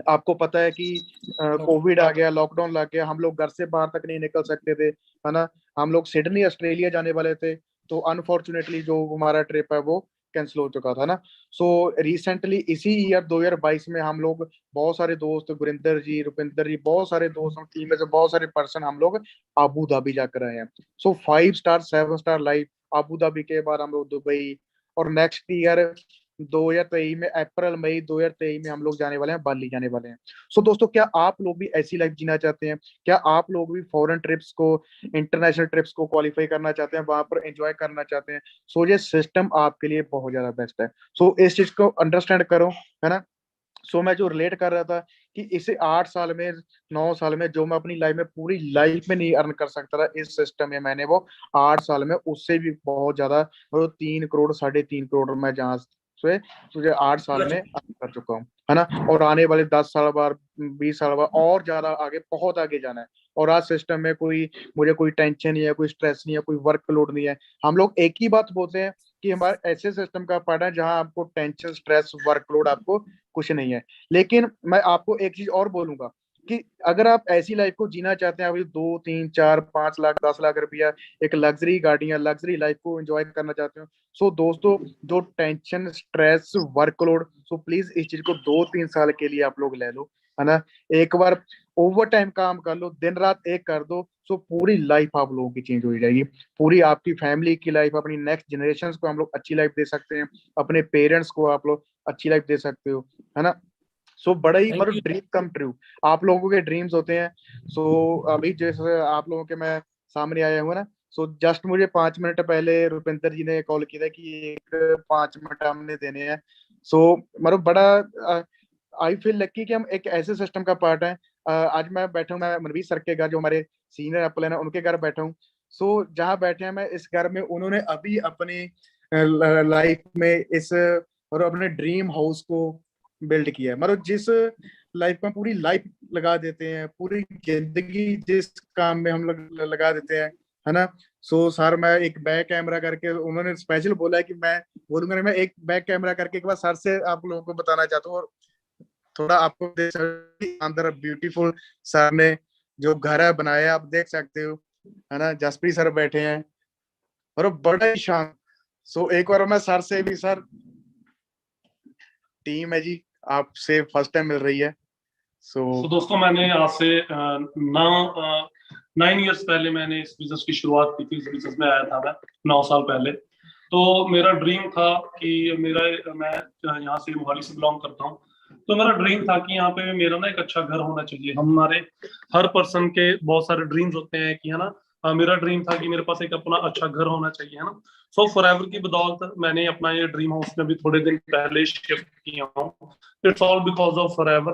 आपको पता है कि कोविड आ गया, लॉकडाउन लग गया, हम लोग घर से बाहर तक नहीं निकल सकते थे, है ना। हम लोग सिडनी ऑस्ट्रेलिया जाने वाले थे, तो अनफॉर्चुनेटली जो हमारा ट्रिप है वो कैंसिल हो चुका था ना। सो रिसेंटली इसी ईयर 2022 में हम लोग बहुत सारे दोस्त, गुरिंदर जी, रुपिंदर जी, बहुत सारे दोस्त, हम टीम में से बहुत सारे पर्सन हम लोग अबू धाबी जाकर आए हैं। सो 5 star 7 star life, Abu Dhabi के बाद हम लोग दुबई, और नेक्स्ट ईयर 2023 में, अप्रैल मई 2023 में हम लोग जाने वाले हैं, बाली जाने वाले हैं। सो दोस्तों, क्या आप लोग भी ऐसी लाइफ जीना चाहते हैं? क्या आप लोग भी फॉरेन ट्रिप्स को, इंटरनेशनल ट्रिप्स को क्वालिफाई करना चाहते हैं, वहां पर एंजॉय करना चाहते हैं? सो ये सिस्टम आपके लिए बहुत ज्यादा बेस्ट है। सो इस चीज को अंडरस्टैंड करो, है ना। सो मैं जो रिलेट कर रहा था कि इसे 8 साल में, 9 साल में, जो मैं अपनी लाइफ में पूरी लाइफ में नहीं अर्न कर सकता था, इस सिस्टम में मैंने वो 8 साल में उससे भी बहुत ज्यादा, वो 3 करोड़ 3.5 करोड़ मैं जहाँ से तुझे 8 साल में अर्न कर चुका हूँ, है ना। और आने वाले 10 साल बाद, 20 साल बाद और ज्यादा आगे, बहुत आगे जाना है। और आज सिस्टम में मुझे कोई टेंशन नहीं है, कोई स्ट्रेस नहीं है, कोई वर्कलोड नहीं है। हम लोग एक ही बात बोलते हैं कि हमारे ऐसे सिस्टम का पार्ट है जहां आपको टेंशन, स्ट्रेस, वर्कलोड आपको कुछ नहीं है। लेकिन मैं आपको एक चीज और बोलूंगा कि अगर आप ऐसी लाइफ को जीना चाहते हैं, अभी 2, 3, 4, 5 लाख, 10 लाख रुपया, एक लग्जरी गाड़ियां, लग्जरी लाइफ को एंजॉय करना चाहते हो, सो दोस्तों, जो tension, stress, workload, so please इस चीज को 2-3 साल के लिए आप लोग ले लो, है ना। एक बार ओवर टाइम काम कर लो, दिन रात एक कर दो, सो पूरी लाइफ आप लोगों की चेंज हो जाएगी। पूरी आपकी फैमिली की लाइफ, अपनी नेक्स्ट जनरेशन को हम लोग अच्छी लाइफ दे सकते हैं, अपने पेरेंट्स को आप लोग अच्छी लाइफ दे सकते हो, है ना। सो बड़ा ही Thank मतलब you. ड्रीम कम ट्रू आप लोगों के ड्रीम्स होते हैं। सो अभी जैसे आप लोगों के मैं सामने आया हुआ ना, सो जस्ट मुझे 5 मिनट पहले रुपिंदर जी ने कॉल किया था कि एक 5 मिनट हमने देने हैं। सो मतलब बड़ा आई फील लकी कि हम एक ऐसे सिस्टम का पार्ट है। आज मैं बैठा हूँ, मैं मनवीर सर के घर, जो हमारे सीनियर अपलाइन है, उनके घर बैठा हूँ। सो जहाँ बैठे हैं मैं, इस घर में उन्होंने अभी अपनी लाइफ में इस और अपने ड्रीम हाउस को बिल्ड किया है। मतलब जिस लाइफ में पूरी लाइफ लगा देते हैं, पूरी जिंदगी जिस काम में हम लोग लगा देते हैं, है ना। सो सर, मैं एक बैक कैमरा करके, उन्होंने स्पेशल बोला है कि मैं बोलूंगा, मैं एक बैक कैमरा करके एक बार सर से आप लोगों को बताना चाहता हूँ, और थोड़ा आपको अंदर ब्यूटीफुल सर ने जो घर है बनाया, आप देख सकते हो, है ना। जसप्रीत सर बैठे हैं और बड़ा ही शान। सो एक बार मैं सर से भी, सर टीम है जी, आपसे फर्स्ट टाइम मिल रही है। तो दोस्तों, मैंने आज से 9 इयर्स पहले मैंने इस बिजनेस की शुरुआत की थी। इस बिजनेस में आया था मैं 9 साल पहले। तो मेरा ड्रीम था कि मैं यहाँ से, मोहाली से बिलोंग करता हूँ, तो मेरा ड्रीम था कि यहाँ पे मेरा ना एक अच्छा घर होना चाहिए। हमारे हर पर्सन के बहुत सारे ड्रीम्स होते हैं कि, है ना। मेरा ड्रीम था कि मेरे पास एक अपना अच्छा घर होना चाहिए, है ना। सो फॉरएवर की बदौलत मैंने अपना ये ड्रीम हाउस में भी थोड़े दिन पहले शिफ्ट किया हूँ। It's all because of forever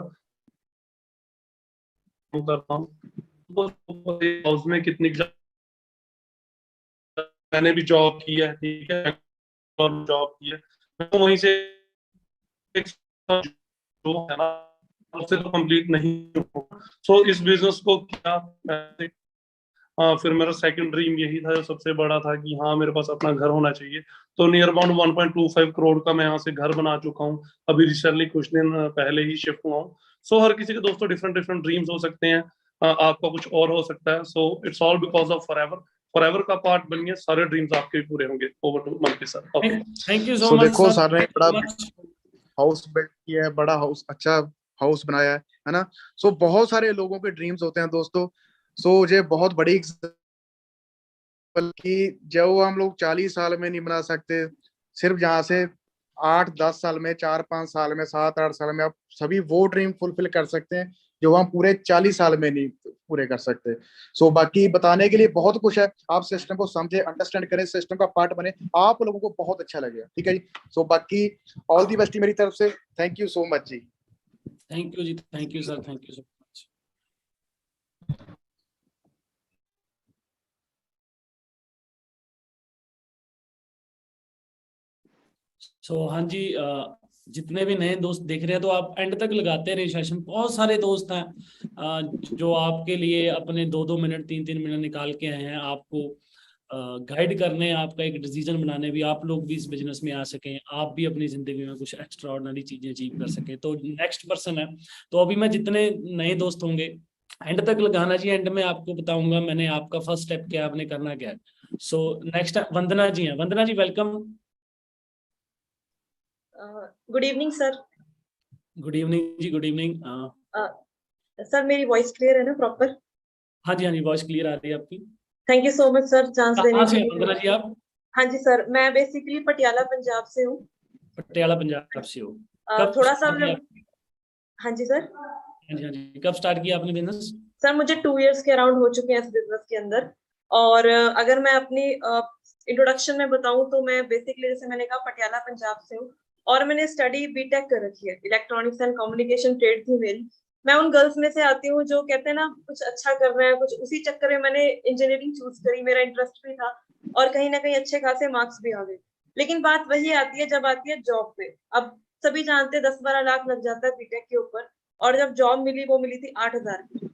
करता हूँ। हाउस में कितनी मैंने भी जॉब की है, ठीक है, और जॉब की है, तो वहीं से जो है ना, उससे तो कंप्लीट नहीं हुआ। सो इस बिजनेस को किया। फिर मेरा सेकंड ड्रीम यही था, जो सबसे बड़ा था, कि हाँ, मेरे पास अपना घर होना चाहिए। तो नियर अबाउट 1.25 करोड़ का मैं यहाँ से घर बना चुका हूँ। अभी रिसेंटली कुछ दिन पहले ही शिफ्ट हुआ हूँ। सो हर किसी के दोस्तों डिफरेंट ड्रीम्स हो सकते हैं, आपका कुछ और हो सकता है। So it's all because of Forever का पार्ट बनिए, सारे ड्रीम्स आपके भी पूरे होंगे। Over to Manpreet sir. Thank you so so much देखो, सर सर ने बड़ा हाउस बिल्ड किया है, बड़ा हाउस, अच्छा हाउस बनाया है ना। सो बहुत सारे लोगों के ड्रीम्स होते हैं दोस्तों। सो ये बहुत बड़ी, बल्कि जो हम लोग 40 साल में नहीं बना सकते, सिर्फ जहाँ से 8-10 साल में, 4-5 साल में, 7-8 साल में आप सभी वो ड्रीम फुलफिल कर सकते हैं जो हम पूरे 40 साल में नहीं पूरे कर सकते। सो बाकी बताने के लिए बहुत कुछ है। आप सिस्टम को समझे, अंडरस्टैंड करें, सिस्टम का पार्ट बने, आप लोगों को बहुत अच्छा लगेगा, ठीक है जी। सो बाकी ऑल दी बेस्ट मेरी तरफ से। थैंक यू सो मच जी। थैंक यू जी, thank you sir, thank you so much. So हाँ जी, जितने भी नए दोस्त देख रहे हैं, तो आप एंड तक लगाते रहे सेशन। बहुत सारे दोस्त हैं जो आपके लिए अपने 2-2 मिनट, 3-3 मिनट निकाल के आए हैं, आपको गाइड करने, आपका एक डिसीजन बनाने, भी आप लोग भी इस बिजनेस में आ सकें, आप भी अपनी जिंदगी में कुछ एक्स्ट्रा ऑर्डिनरी चीजें अचीव कर सके। तो नेक्स्ट पर्सन है, तो अभी मैं जितने नए दोस्त होंगे एंड तक लगाना जी। एंड में आपको बताऊंगा मैंने आपका फर्स्ट स्टेप क्या, आपने करना क्या है। सो नेक्स्ट वंदना जी हैं। Vandana ji welcome. Good evening sir. Good evening जी, गुड इवनिंग। सर मेरी वॉइस क्लियर है ना प्रॉपर? हाँ जी, हाँ जी, वॉइस क्लियर आ रही है आपकी। Thank you so much sir chance देने कहाँ के से हैं लिए। वंदना जी आप? हाँ जी सर, मैं बेसिकली पटियाला पंजाब से हूँ। पटियाला पंजाब से हो? कब थोड़ा सा start किया? हाँ जी सर। हाँ जी, हाँ जी, कब स्टार्ट किया आपने बिजनेस? सर मुझे 2 इयर्स के अराउंड हो चुके हैं इस बिजनेस के अंदर। और अगर मैं अपनी इंट्रोडक्शन में बताऊं तो मैं बेसिकली जैसे मैंने कहा पटियाला पंजाब से हूँ और मैंने स्टडी बीटेक कर रखी है, इलेक्ट्रॉनिक्स एंड कम्युनिकेशन ट्रेड थी मेरी। मैं उन गर्ल्स में से आती हूँ जो कहते हैं ना कुछ अच्छा कर रहे हैं कुछ, उसी चक्कर में मैंने इंजीनियरिंग चूज करी, मेरा इंटरेस्ट भी था और कहीं ना कहीं अच्छे खासे मार्क्स भी आ गए। लेकिन बात वही आती है जब आती है जॉब पे। अब सभी जानते हैं 10-12 लाख लग जाता है बीटेक के ऊपर, और जब जॉब मिली वो मिली थी 8,000 की।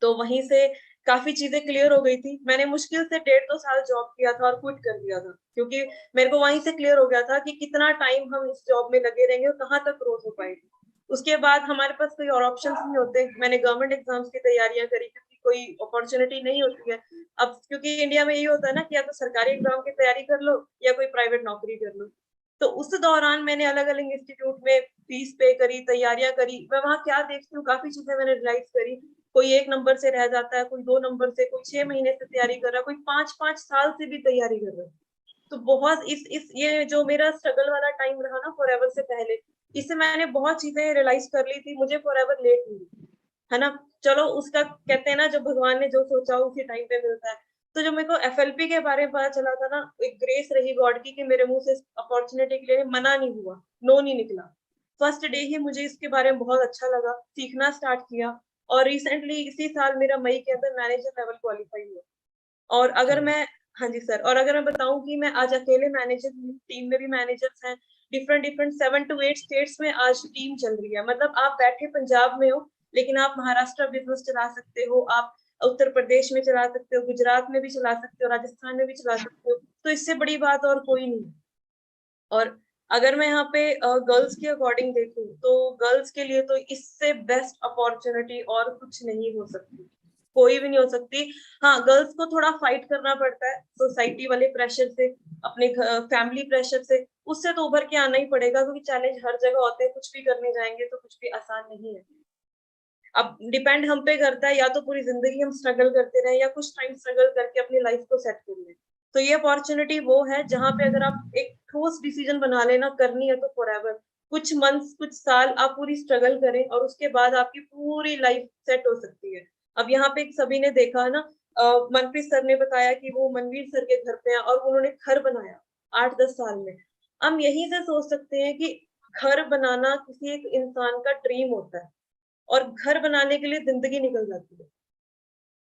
तो वहीं से काफी चीजें क्लियर हो गई थी। मैंने मुश्किल से 1.5-2 साल जॉब किया था और क्विट कर दिया था, क्योंकि मेरे को वहीं से क्लियर हो गया था कि कितना टाइम हम इस जॉब में लगे रहेंगे और कहाँ तक ग्रोथ हो पाएगी। उसके बाद हमारे पास कोई और ऑप्शंस नहीं होते। मैंने गवर्नमेंट एग्जाम्स की तैयारियां करी क्योंकि कोई अपॉर्चुनिटी नहीं होती है। अब क्योंकि इंडिया में ये होता है ना कि या तो सरकारी एग्जाम की तैयारी कर लो या कोई प्राइवेट नौकरी कर लो। तो उस दौरान मैंने अलग अलग इंस्टीट्यूट में फीस पे करी, तैयारियां करी। मैं वहां क्या देखती हूँ, काफी चीजें मैंने रियलाइज करी। कोई 1 नंबर से रह जाता है, कोई 2 नंबर से, कोई 6 महीने से तैयारी कर रहा है, कोई 5-5 साल से भी तैयारी कर रहा है। तो बहुत इस ये जो मेरा स्ट्रगल वाला टाइम रहा ना फॉरएवर से पहले, इससे मैंने बहुत चीजें रियलाइज कर ली थी। मुझे फॉरएवर लेट मिली है ना। चलो उसका कहते हैं ना जो भगवान ने जो सोचा उसी टाइम पे मिलता है। तो जो मेरे को एफएलपी के बारे में पता चला था ना, एक ग्रेस रही गॉड की कि मेरे मुंह से अपॉर्चुनिटी के लिए मना नहीं हुआ, नो नहीं निकला। फर्स्ट डे ही मुझे इसके बारे में बहुत अच्छा लगा, सीखना स्टार्ट किया और रिसेंटली इसी साल मेरा मई के अंदर मैनेजर लेवल क्वालिफाई हुआ। और अगर मैं हाँ जी सर, और अगर मैं बताऊं कि मैं आज अकेले मैनेजर हूँ, टीम में भी मैनेजर्स हैं, डिफरेंट डिफरेंट 7 to 8 स्टेट्स में आज टीम चल रही है। मतलब आप बैठे पंजाब में हो लेकिन आप महाराष्ट्र बिजनेस चला सकते हो, आप उत्तर प्रदेश में चला सकते हो, गुजरात में भी चला सकते हो, राजस्थान में भी चला सकते हो। तो इससे बड़ी बात और कोई नहीं। और अगर मैं यहाँ पे गर्ल्स के अकॉर्डिंग देखूं तो गर्ल्स के लिए तो इससे बेस्ट अपॉर्चुनिटी और कुछ नहीं हो सकती, कोई भी नहीं हो सकती। हाँ, गर्ल्स को थोड़ा फाइट करना पड़ता है सोसाइटी वाले प्रेशर से, अपने फैमिली प्रेशर से, उससे तो उभर के आना ही पड़ेगा क्योंकि चैलेंज हर जगह होते हैं। कुछ भी करने जाएंगे तो कुछ भी आसान नहीं है। अब डिपेंड हम पे करता है, या तो पूरी जिंदगी हम स्ट्रगल करते रहे या कुछ टाइम स्ट्रगल करके अपनी लाइफ को सेट कर लें। तो ये अपॉर्चुनिटी वो है जहां पे अगर आप एक ठोस डिसीजन बना लेना करनी है तो फॉरएवर, कुछ मंथ्स कुछ साल आप पूरी स्ट्रगल करें और उसके बाद आपकी पूरी लाइफ सेट हो सकती है। अब यहाँ पे सभी ने देखा है ना, मनप्रीत सर ने बताया कि वो मनवीर सर के घर पे हैं और उन्होंने घर बनाया 8-10 साल में। हम यहीं से सोच सकते हैं कि घर बनाना किसी एक इंसान का ड्रीम होता है और घर बनाने के लिए जिंदगी निकल जाती है।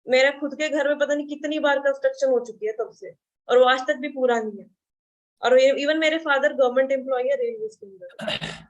मेरा खुद के घर में पता नहीं कितनी बार कंस्ट्रक्शन हो चुकी है तब से, और वो आज तक भी पूरा नहीं है। और इवन मेरे फादर गवर्नमेंट एम्प्लॉय है रेलवे के अंदर,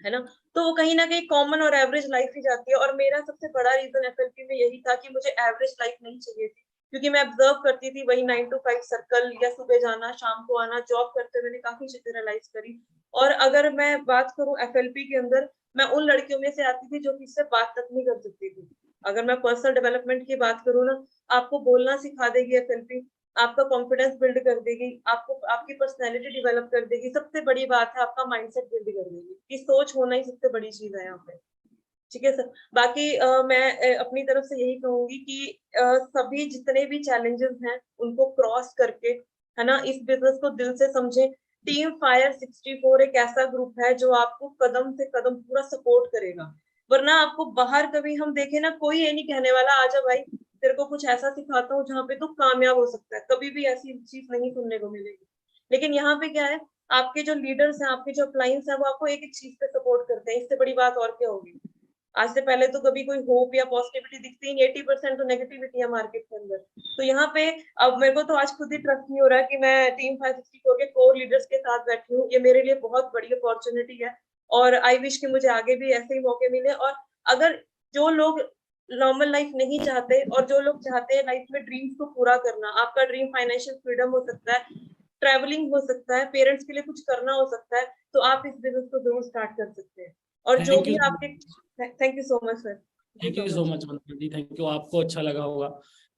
है ना। तो वो कहीं ना कहीं कॉमन और एवरेज लाइफ ही जाती है। और मेरा सबसे बड़ा रीजन एफएलपी में यही था कि मुझे एवरेज लाइफ नहीं चाहिए थी, क्योंकि मैं ऑब्जर्व करती थी वही 9 to 5 सर्कल, या सुबह जाना शाम को आना। जॉब करते मैंने काफी चीजें रियलाइज करी। और अगर मैं बात करूं एफएलपी के अंदर, मैं उन लड़कियों में से आती थी जो किससे बात तक नहीं कर सकती थी। अगर मैं पर्सनल डेवलपमेंट की बात करूँ ना, आपको बोलना सिखा देगी एफएलपी, आपका कॉन्फिडेंस बिल्ड कर देगी, आपको आपकी पर्सनैलिटी डेवलप कर देगी। सबसे बड़ी बात है आपका माइंडसेट बिल्ड कर देगी। कि सोच होना ही सबसे बड़ी चीज है यहाँ पे। ठीक है सर। बाकी मैं अपनी तरफ से यही कहूंगी कि सभी जितने भी चैलेंजेस हैं उनको क्रॉस करके, है ना, इस बिजनेस को दिल से समझें। टीम फायर 64 एक ऐसा ग्रुप है जो आपको कदम से कदम पूरा सपोर्ट करेगा। वरना आपको बाहर कभी हम देखें ना, कोई ये नहीं कहने वाला आजा भाई तेरे को कुछ ऐसा सिखाता हूँ जहाँ पे तो कामयाब हो सकता है। कभी भी ऐसी चीज नहीं सुनने को मिलेगी। लेकिन यहाँ पे क्या है, आपके जो लीडर्स हैं, आपके जो क्लाइंट्स हैं, वो आपको एक एक चीज पे सपोर्ट करते हैं। इससे बड़ी बात और क्या होगी। आज से पहले तो कभी कोई होप या पॉजिटिविटी दिखती नहीं, 80% तो नेगेटिविटी है मार्केट के अंदर। तो यहाँ पे अब मेरे को तो आज खुद ही ट्रस्ट नहीं हो रहा कि मैं टीम 564 के कोर लीडर्स के साथ बैठी हूँ। ये मेरे लिए बहुत बड़ी अपॉर्चुनिटी है और आई विश कि मुझे आगे भी ऐसे ही मौके मिले। और अगर जो लोग नॉर्मल लाइफ नहीं चाहते और जो लोग चाहते हैं लाइफ में ड्रीम्स को पूरा करना, आपका ड्रीम फाइनेंशियल फ्रीडम हो सकता है, ट्रैवलिंग हो सकता है, पेरेंट्स के लिए कुछ करना हो सकता है, तो आप इस बिजनेस को जरूर स्टार्ट कर सकते हैं। और जो भी आपके thank you so much sir. Thank you so much Vandana ji, thank you. आपको अच्छा लगा होगा।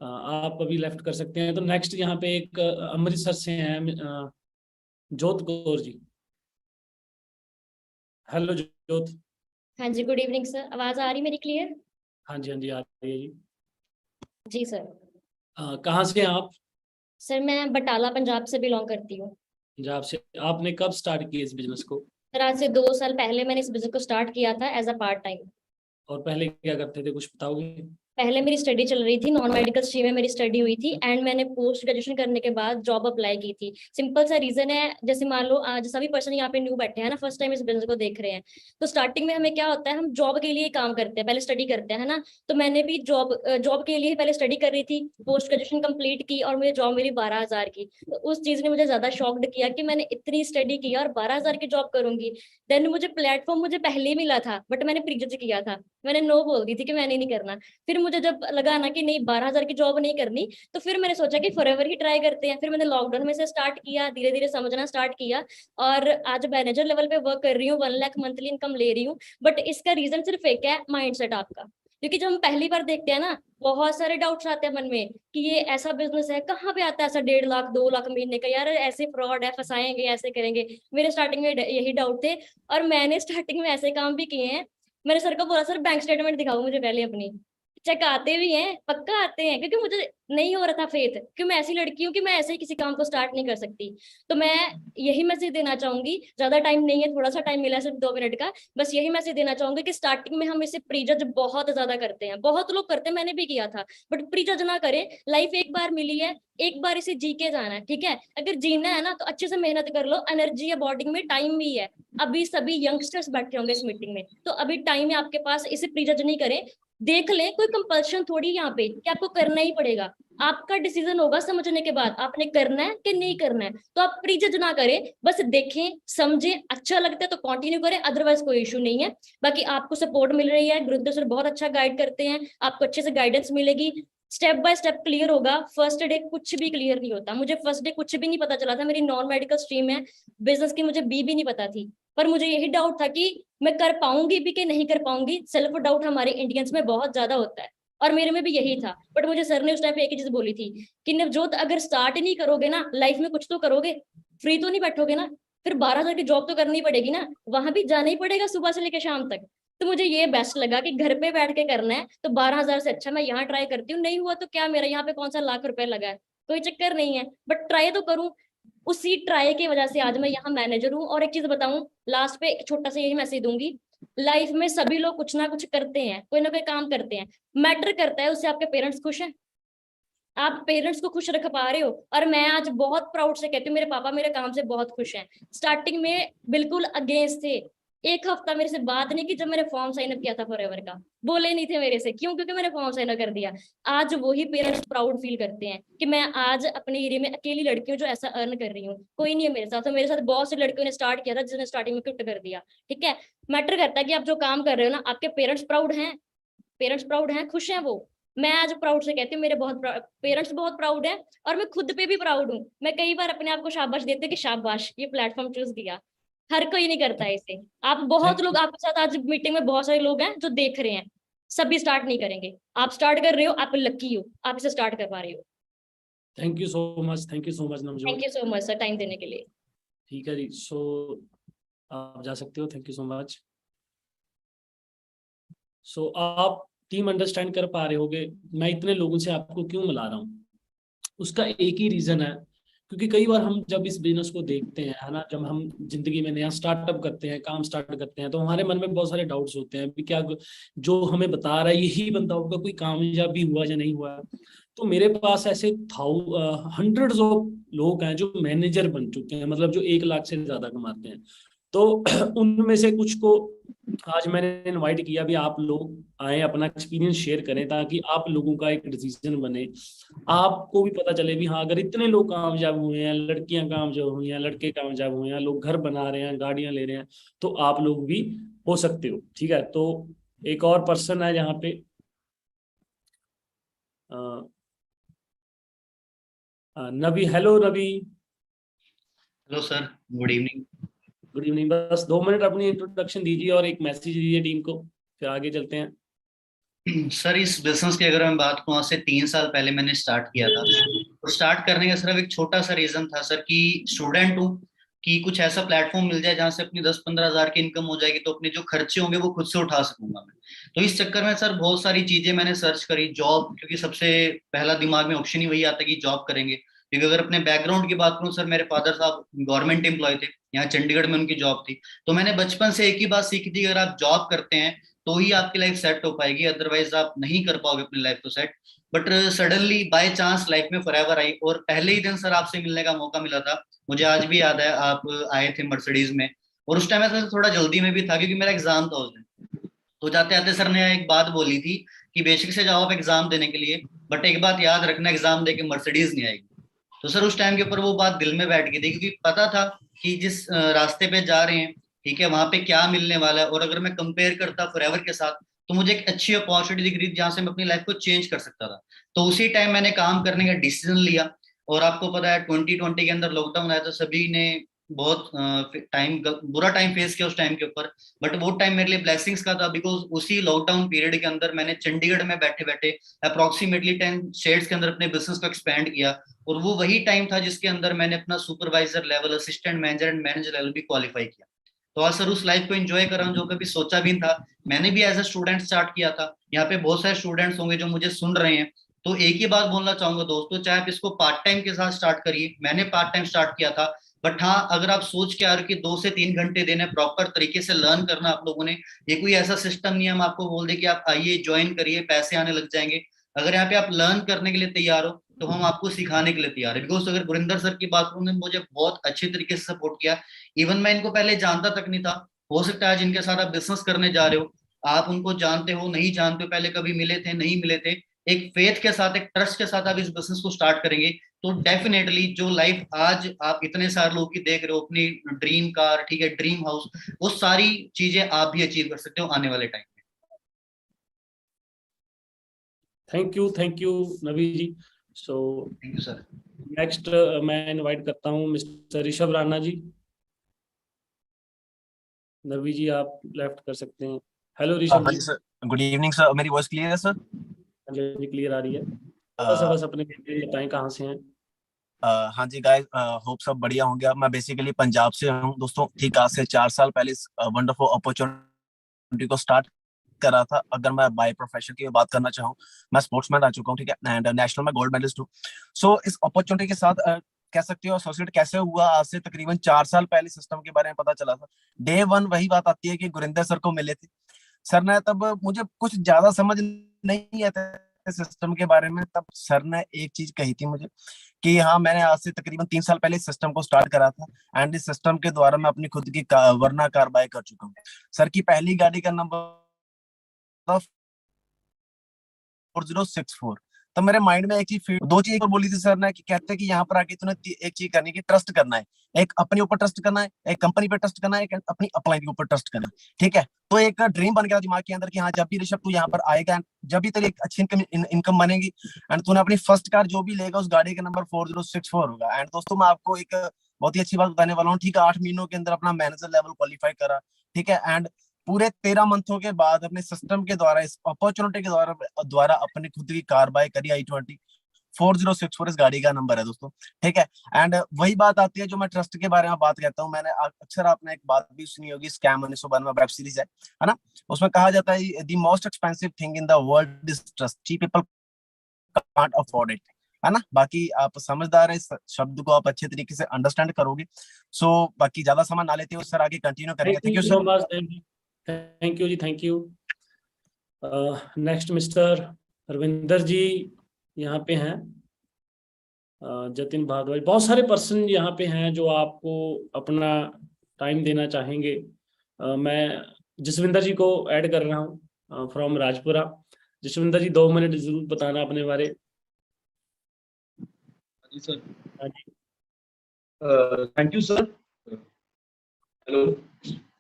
आप अभी लेफ्ट कर सकते हैं। तो नेक्स्ट यहाँ पे एक अमृतसर से हैं जोत कौर जी। हेलो जोत। हाँ जी, गुड इवनिंग सर। आवाज आ रही मेरी क्लियर? हाँ जी, हाँ जी, आ रही है जी। जी सर। कहाँ से हैं आप? सर मैं बटाला पंजाब से बिलोंग करती हूँ। पंजाब से। आपने कब स्टार्ट किया इस बिजनेस को? सर आज से 2 साल पहले मैंने इस बिजनेस को स्टार्ट किया था एज अ पार्ट टाइम। और पहले क्या करते थे, कुछ बताओगे? पहले मेरी स्टडी चल रही थी, नॉन मेडिकल स्ट्रीम में मेरी स्टडी हुई थी एंड मैंने पोस्ट ग्रेजुएशन करने के बाद जॉब अप्लाई की थी। सिंपल सा रीजन है, जैसे मान लो आज सभी पर्सन यहाँ पे न्यू बैठे हैं ना, फर्स्ट टाइम इस बिजनेस को देख रहे हैं, तो स्टार्टिंग में हमें क्या होता है, हम जॉब के लिए काम करते हैं, पहले स्टडी करते हैं, है ना। तो मैंने भी जॉब के लिए पहले स्टडी कर रही थी, पोस्ट ग्रेजुएशन कंप्लीट की और मुझे जॉब मिली 12,000 की। तो उस चीज ने मुझे ज्यादा शॉक्ड किया कि मैंने इतनी स्टडी की और 12,000 की जॉब करूंगी। देन मुझे प्लेटफॉर्म मुझे पहले ही मिला था बट मैंने प्रीजज किया था, मैंने नो बोल दी थी कि मैंने नहीं करना। फिर मुझे जब लगा ना कि नहीं 12,000 की जॉब नहीं करनी, तो फिर मैंने सोचा कि फॉरएवर ही ट्राई करते हैं। फिर मैंने लॉकडाउन में से स्टार्ट किया, धीरे धीरे समझना स्टार्ट किया और आज मैनेजर लेवल पे वर्क कर रही हूँ, 1 लाख मंथली इनकम ले रही हूँ। बट इसका रीजन सिर्फ एक है, माइंडसेट आपका। क्योंकि जब हम पहली बार देखते हैं ना, बहुत सारे डाउट्स आते हैं मन में कि ये ऐसा बिजनेस है, कहाँ पे आता है ऐसा 1.5 लाख 2 लाख महीने का, यार ऐसे फ्रॉड है, फंसाएंगे, ऐसे करेंगे। मेरे स्टार्टिंग में यही डाउट थे और मैंने स्टार्टिंग में ऐसे काम भी किए हैं। मैंने सर को बोला सर बैंक स्टेटमेंट दिखाओ मुझे पहले अपनी। चेक आते भी हैं, पक्का आते हैं, क्योंकि मुझे नहीं हो रहा था फेथ कि मैं ऐसी लड़की हूँ कि मैं ऐसे ही किसी काम को स्टार्ट नहीं कर सकती। तो मैं यही मैसेज देना चाहूंगी, ज्यादा टाइम नहीं है, थोड़ा सा टाइम मिला है सिर्फ 2 मिनट का, बस यही मैसेज देना चाहूंगी कि स्टार्टिंग में हम इसे प्रीजज बहुत ज्यादा करते हैं, बहुत लोग करते हैं, मैंने भी किया था, बट प्रीजज ना करें। लाइफ एक बार मिली है, एक बार इसे जी के जाना है, ठीक है। अगर जीना है ना तो अच्छे से मेहनत कर लो, एनर्जी है बॉडी में, टाइम भी है। अभी सभी यंगस्टर्स बैठे होंगे इस मीटिंग में, तो अभी टाइम है आपके पास, इसे प्रीजज नहीं करें। देख ले, कोई कंपल्शन थोड़ी यहाँ पे कि आपको करना ही पड़ेगा, आपका डिसीजन होगा समझने के बाद आपने करना है कि नहीं करना है। तो आप प्रीजज ना करें, बस देखें समझें, अच्छा लगता है तो कंटिन्यू करें, अदरवाइज कोई इशू नहीं है। बाकी आपको सपोर्ट मिल रही है, गुरुदेव सर बहुत अच्छा गाइड करते हैं, आपको अच्छे से गाइडेंस मिलेगी, स्टेप बाय स्टेप क्लियर होगा। फर्स्ट डे कुछ भी क्लियर नहीं होता, मुझे फर्स्ट डे कुछ भी नहीं पता चला था, मेरी नॉन मेडिकल स्ट्रीम है, बिजनेस की मुझे बी भी नहीं पता थी, पर मुझे यही डाउट था कि मैं कर पाऊंगी भी कि नहीं कर पाऊंगी। सेल्फ डाउट हमारे इंडियंस में बहुत ज्यादा होता है और मेरे में भी यही था। बट मुझे सर ने उस टाइम पे एक ही चीज बोली थी कि नवजोत अगर स्टार्ट ही नहीं करोगे ना लाइफ में, कुछ तो करोगे, फ्री तो नहीं बैठोगे ना, फिर 12,000 की जॉब तो करनी पड़ेगी ना, वहां भी जाना ही पड़ेगा सुबह से लेकर शाम तक। तो मुझे ये बेस्ट लगा कि घर पे बैठ के करना है तो 12,000 से अच्छा मैं यहाँ ट्राई करती हूँ, नहीं हुआ तो क्या, मेरा यहाँ पे कौन सा लाख रुपए लगा है, कोई चक्कर नहीं है, बट ट्राई तो करूँ। उसी ट्राई की वजह से आज मैं यहाँ मैनेजर हूँ। और एक चीज बताऊं लास्ट पे, एक छोटा सा यही मैसेज दूंगी, लाइफ में सभी लोग कुछ ना कुछ करते हैं, कोई ना कोई काम करते हैं, मैटर करता है उससे आपके पेरेंट्स खुश हैं, आप पेरेंट्स को खुश रख पा रहे हो। और मैं आज बहुत प्राउड से कहती हूँ मेरे पापा मेरे काम से बहुत खुश हैं। स्टार्टिंग में बिल्कुल अगेंस्ट थे, एक हफ्ता मेरे से बात नहीं की जब मैंने फॉर्म साइन अप किया था फॉरएवर का, बोले नहीं थे मेरे से, क्यों, क्योंकि मैंने फॉर्म साइन अप कर दिया। आज वही पेरेंट्स प्राउड फील करते हैं कि मैं आज अपने एरिया में अकेली लड़की हूँ जो ऐसा अर्न कर रही हूँ, कोई नहीं है मेरे साथ। तो मेरे साथ बहुत सी लड़कियों ने स्टार्ट किया था जिसने स्टार्टिंग में क्विट कर दिया, ठीक है। मैटर करता है कि आप जो काम कर रहे हो ना, आपके पेरेंट्स प्राउड हैं, पेरेंट्स प्राउड हैं, खुश हैं वो। मैं आज प्राउड से कहती हूँ मेरे बहुत पेरेंट्स बहुत प्राउड है और मैं खुद पे भी प्राउड हूँ। मैं कई बार अपने आप को शाबाश देती हूँ कि शाबाश ये प्लेटफॉर्म चूज किया, हर कोई नहीं करता है इसे। आप बहुत लोग आपके साथ आज मीटिंग में बहुत सारे लोग हैं जो देख रहे हैं, सभी स्टार्ट नहीं करेंगे, आप स्टार्ट कर रहे हो, आप लकी हो, आप इसे स्टार्ट कर पा रहे हो। Thank you so much, thank you so much Navjot. Thank you so much sir time देने के लिए। ठीक है जी, सो आप जा सकते हो, थैंक यू सो मच। सो आप टीम अंडरस्टैंड कर पा रहे होगे मैं इतने लोगों से आपको क्यों मिला रहा हूँ। उसका एक ही रीजन है, क्योंकि कई बार हम जब इस बिजनेस को देखते हैं, है ना, जब हम जिंदगी में नया स्टार्टअप करते हैं, काम स्टार्ट करते हैं, तो हमारे मन में बहुत सारे डाउट्स होते हैं कि क्या जो हमें बता रहा है यही बंदा होगा, कोई कामयाब भी हुआ या नहीं हुआ। तो मेरे पास ऐसे हंड्रेड्स ऑफ लोग हैं जो मैनेजर बन चुके हैं, मतलब जो 1 लाख से ज्यादा कमाते हैं। तो उनमें से कुछ को आज मैंने इनवाइट किया भी, आप लोग आए अपना एक्सपीरियंस शेयर करें ताकि आप लोगों का एक डिसीजन बने, आपको भी पता चले भी हाँ अगर इतने लोग कामयाब हुए हैं, लड़कियां कामयाब हुई हैं, लड़के कामयाब हुए हैं, लोग घर बना रहे हैं, गाड़ियां ले रहे हैं, तो आप लोग भी हो सकते हो। ठीक है, तो एक और पर्सन है यहाँ पे, नबी। हेलो नबी। Hello sir, good evening. Good evening. बस 2 मिनट अपनी इंट्रोडक्शन दीजिए और एक मैसेज दीजिए टीम को, फिर आगे चलते हैं। सर इस बिजनेस की अगर मैं बात करूँ, आज से 3 साल पहले मैंने स्टार्ट किया था। तो स्टार्ट करने का सिर्फ एक छोटा सा रीजन था सर कि स्टूडेंट हूँ, कि कुछ ऐसा प्लेटफॉर्म मिल जाए जहां से अपनी 10-15 हजार की इनकम हो जाएगी, तो अपने जो खर्चे होंगे वो खुद से उठा सकूंगा मैं। तो इस चक्कर में सर बहुत सारी चीजें मैंने सर्च करी, जॉब, क्योंकि सबसे पहला दिमाग में ऑप्शन ही वही आता है कि जॉब करेंगे। क्योंकि अगर अपने बैकग्राउंड की बात करूं सर, मेरे फादर साहब गवर्नमेंट एम्प्लॉय थे, यहाँ चंडीगढ़ में उनकी जॉब थी। तो मैंने बचपन से एक ही बात सीखी थी, अगर आप जॉब करते हैं तो ही आपकी लाइफ सेट हो पाएगी, अदरवाइज आप नहीं कर पाओगे अपनी लाइफ को set. But suddenly by chance life में फॉरएवर आई, और पहले ही दिन सर आपसे मिलने का मौका मिला था। मुझे आज भी याद है, आप आए थे मर्सिडीज में, और उस टाइम ऐसा थोड़ा जल्दी में भी था क्योंकि मेरा एग्जाम था उस दिन। तो जाते आते सर ने एक बात बोली थी कि बेशक से जाओ आप एग्जाम देने के लिए, बट एक बात याद रखना, एग्जाम दे के मर्सिडीज नहीं आएगी। तो सर उस टाइम के ऊपर वो बात दिल में बैठ गई थी, क्योंकि पता था कि जिस रास्ते पे जा रहे हैं, ठीक है, वहां पे क्या मिलने वाला है। और अगर मैं कंपेयर करता फॉरएवर के साथ, तो मुझे एक अच्छी अपॉर्चुनिटी दिख रही थी जहां से मैं अपनी लाइफ को चेंज कर सकता था। तो उसी टाइम मैंने काम करने का डिसीजन लिया। और आपको पता है 2020 के अंदर लॉकडाउन आया, तो सभी ने बहुत बुरा टाइम फेस किया उस टाइम के ऊपर। बट वो टाइम मेरे लिए ब्लेसिंग्स का था, बिकॉज उसी लॉकडाउन पीरियड के अंदर मैंने चंडीगढ़ में बैठे बैठे अप्रोक्सीमेटली 10 स्टेट्स के अंदर अपने बिजनेस को एक्सपेंड किया। और वो वही टाइम था जिसके अंदर मैंने अपना supervisor level, assistant manager and manager level भी क्वालिफाई किया। तो आज सर उस लाइफ को एंजॉय कर रहा हूँ जो कभी सोचा भी नहीं था। मैंने भी एज अ स्टूडेंट स्टार्ट किया था। यहाँ पे बहुत सारे स्टूडेंट्स होंगे जो मुझे सुन रहे हैं, तो एक ही बात बोलना चाहूंगा दोस्तों, चाहे आप इसको पार्ट टाइम के साथ स्टार्ट करिए, मैंने पार्ट टाइम स्टार्ट किया था। बट हाँ, अगर आप सोच के आ रहे हो कि 2 से 3 घंटे देने, प्रॉपर तरीके से लर्न करना आप लोगों ने, ये कोई ऐसा सिस्टम नहीं है हम आपको बोल दे कि आप आइए ज्वाइन करिए पैसे आने लग जाएंगे। अगर यहाँ पे आप लर्न करने के लिए तैयार हो, तो हम आपको सिखाने के लिए तैयार है। बिकॉज अगर गुरिंदर सर की बात करूँ, उन्होंने मुझे बहुत अच्छे तरीके से सपोर्ट किया। इवन मैं इनको पहले जानता तक नहीं था। हो सकता है जिनके साथ आप बिजनेस करने जा रहे हो, आप उनको जानते हो, नहीं जानते हो, पहले कभी मिले थे, नहीं मिले थे, एक फेथ के साथ, एक ट्रस्ट के साथ आप इस बिजनेस को स्टार्ट करेंगे, तो डेफिनेटली जो लाइफ आज आप इतने सारे लोग की देख रहे हो, अपनी ड्रीम कार, ठीक है, ड्रीम हाउस, वो सारी चीजें आप भी अचीव कर सकते हो आने वाले टाइम में। Thank you Navi ji. So thank you sir. Next मैं इनवाइट करता हूँ मिस्टर ऋषभ राणा जी। नवी जी आप लेफ्ट कर सकते हैं। Hello Rishabh ji. Sir, good evening sir. मेरी वॉइस क्लियर है सर? जी क्लियर आ रही है। बस अपने बताएं कहाँ से हैं। हाँ जी गाइस, होप सब बढ़िया होंगे। मैं बेसिकली पंजाब से हूँ दोस्तों। ठीक आज से 4 साल पहले इस वंडरफुल अपॉर्चुनिटी को स्टार्ट करा था। अगर मैं बाय प्रोफेशन की बात करना चाहूँ, मैं स्पोर्ट्समैन रह चुका हूँ, ठीक है, एंड नेशनल में गोल्ड मेडलिस्ट हूँ। सो इस अपॉर्चुनिटी के साथ कह सकते हो एसोसिएट कैसे हुआ, आज से तकरीबन 4 साल पहले सिस्टम के बारे में पता चला था। डे 1 वही बात आती है कि गुरिंदर सर को मिले थे। सर ने तब मुझे कुछ ज्यादा समझ नहीं आता सिस्टम के बारे में। तब सर ने एक चीज कही थी मुझे कि हाँ, मैंने आज से तकरीबन 3 साल पहले इस सिस्टम को स्टार्ट करा था, एंड इस सिस्टम के द्वारा मैं अपनी खुद की वरना कार बाय कर चुका हूँ। सर की पहली गाड़ी का नंबर 4064। तो मेरे माइंड में एक चीज, 2 चीज और बोली थी सर ने कि कहते हैं कि यहाँ पर आके तूने एक चीज करनी है, ट्रस्ट करना है। एक अपने ऊपर ट्रस्ट करना है, एक कंपनी पे ट्रस्ट करना है, एक अपनी अपलाइन के ऊपर ट्रस्ट करना है, ठीक है। तो एक ड्रीम बन गया दिमाग के अंदर कि हाँ, जब भी ऋषभ तू यहाँ पर आएगा, जब भी तेरी एक अच्छी इनकम बनेगी, एंड तूने अपनी फर्स्ट कार जो भी लेगा उस गाड़ी का नंबर 4064 होगा। एंड दोस्तों मैं आपको एक बहुत ही अच्छी बात बताने वाला हूँ, ठीक है। 8 महीनों के अंदर अपना मैनेजर लेवल क्वालिफाई करा, ठीक है, एंड पूरे 13 मंथों के बाद अपने सिस्टम के द्वारा, इस अपॉर्चुनिटी के द्वारा अपनी खुद की कार बाय करी। i20 4064 इस गाड़ी का नंबर है दोस्तों, ठीक है। एंड वही बात आती है जो मैं ट्रस्ट के बारे में बात कहता हूँ। मैंने अक्सर आपने एक बात भी सुनी होगी, स्कैम 1992 वेब सीरीज है ना, उसमें कहा जाता है the most expensive thing in the world is trust, cheap people can't afford it, है ना। बाकी आप समझदार है, इस शब्द को आप अच्छे तरीके से अंडरस्टैंड करोगे। सो बाकी ज्यादा समय ना लेते हुए सर आगे कंटिन्यू करेंगे। Thank you so much. Thank you जी, thank you. Next mister Ravinder ji यहाँ पे हैं। जतिन भारद्वाज, बहुत सारे पर्सन यहाँ पे हैं जो आपको अपना टाइम देना चाहेंगे। मैं जसविंदर जी को ऐड कर रहा हूँ फ्रॉम राजपुरा। जसविंदर जी 2 मिनट जरूर बताना अपने बारे। जी sir. Thank you sir. Hello,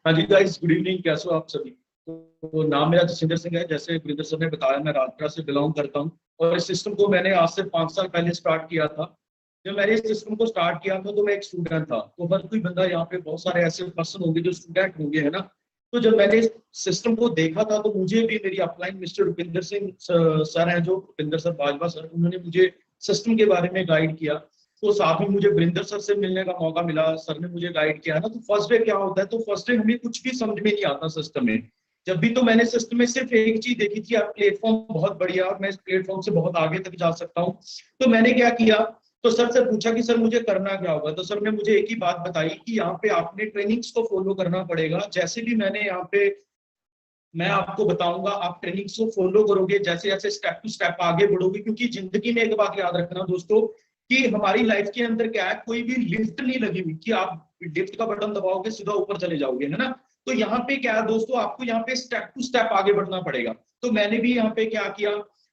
हाँ जी गाइस, गुड इवनिंग, कैसे हो आप सभी। तो नाम मेरा जसविंदर सिंह है। जैसे गुरिंदर सर ने बताया, मैं राजपुरा से बिलोंग करता हूँ, और इस सिस्टम को मैंने आज से 5 साल पहले स्टार्ट किया था। जब मैंने इस सिस्टम को स्टार्ट किया था तो मैं एक स्टूडेंट था। तो हर कोई बंदा, यहाँ पे बहुत सारे ऐसे पर्सन होंगे जो स्टूडेंट होंगे, है ना। तो जब मैंने इस सिस्टम को देखा था, तो मुझे भी मेरी upline mister Rupinder Singh sir हैं, जो रुपिंदर सर बाजवा सर, उन्होंने मुझे सिस्टम के बारे में गाइड किया। तो साथ में मुझे वरिंदर सर से मिलने का मौका मिला, सर ने मुझे गाइड किया ना। तो फर्स्ट डे क्या होता है, तो फर्स्ट डे हमें कुछ भी समझ में नहीं आता सिस्टम में। जब भी तो मैंने सिस्टम में सिर्फ एक चीज देखी थी, यार प्लेटफॉर्म बहुत बढ़िया और मैं इस प्लेटफॉर्म से बहुत आगे तक जा सकता हूँ। तो मैंने क्या किया, तो सर से पूछा कि सर मुझे करना क्या होगा। तो सर ने मुझे एक ही बात बताई कि यहाँ पे आपने ट्रेनिंग्स को फॉलो करना पड़ेगा। जैसे भी मैंने यहाँ पे, मैं आपको बताऊंगा, आप ट्रेनिंग्स को फॉलो करोगे, जैसे जैसे स्टेप टू स्टेप आगे बढ़ोगे। क्योंकि जिंदगी में एक बात याद रखना दोस्तों, कि हमारी लाइफ के अंदर क्या है, कोई भी लिफ्ट नहीं लगी हुई कि आप लिफ्ट का बटन दबाओगे सीधा ऊपर चले जाओगे, है ना। तो यहाँ पे क्या है दोस्तों, आपको यहाँ पे स्टेप टू स्टेप आगे बढ़ना पड़ेगा। तो मैंने भी यहाँ पे क्या किया,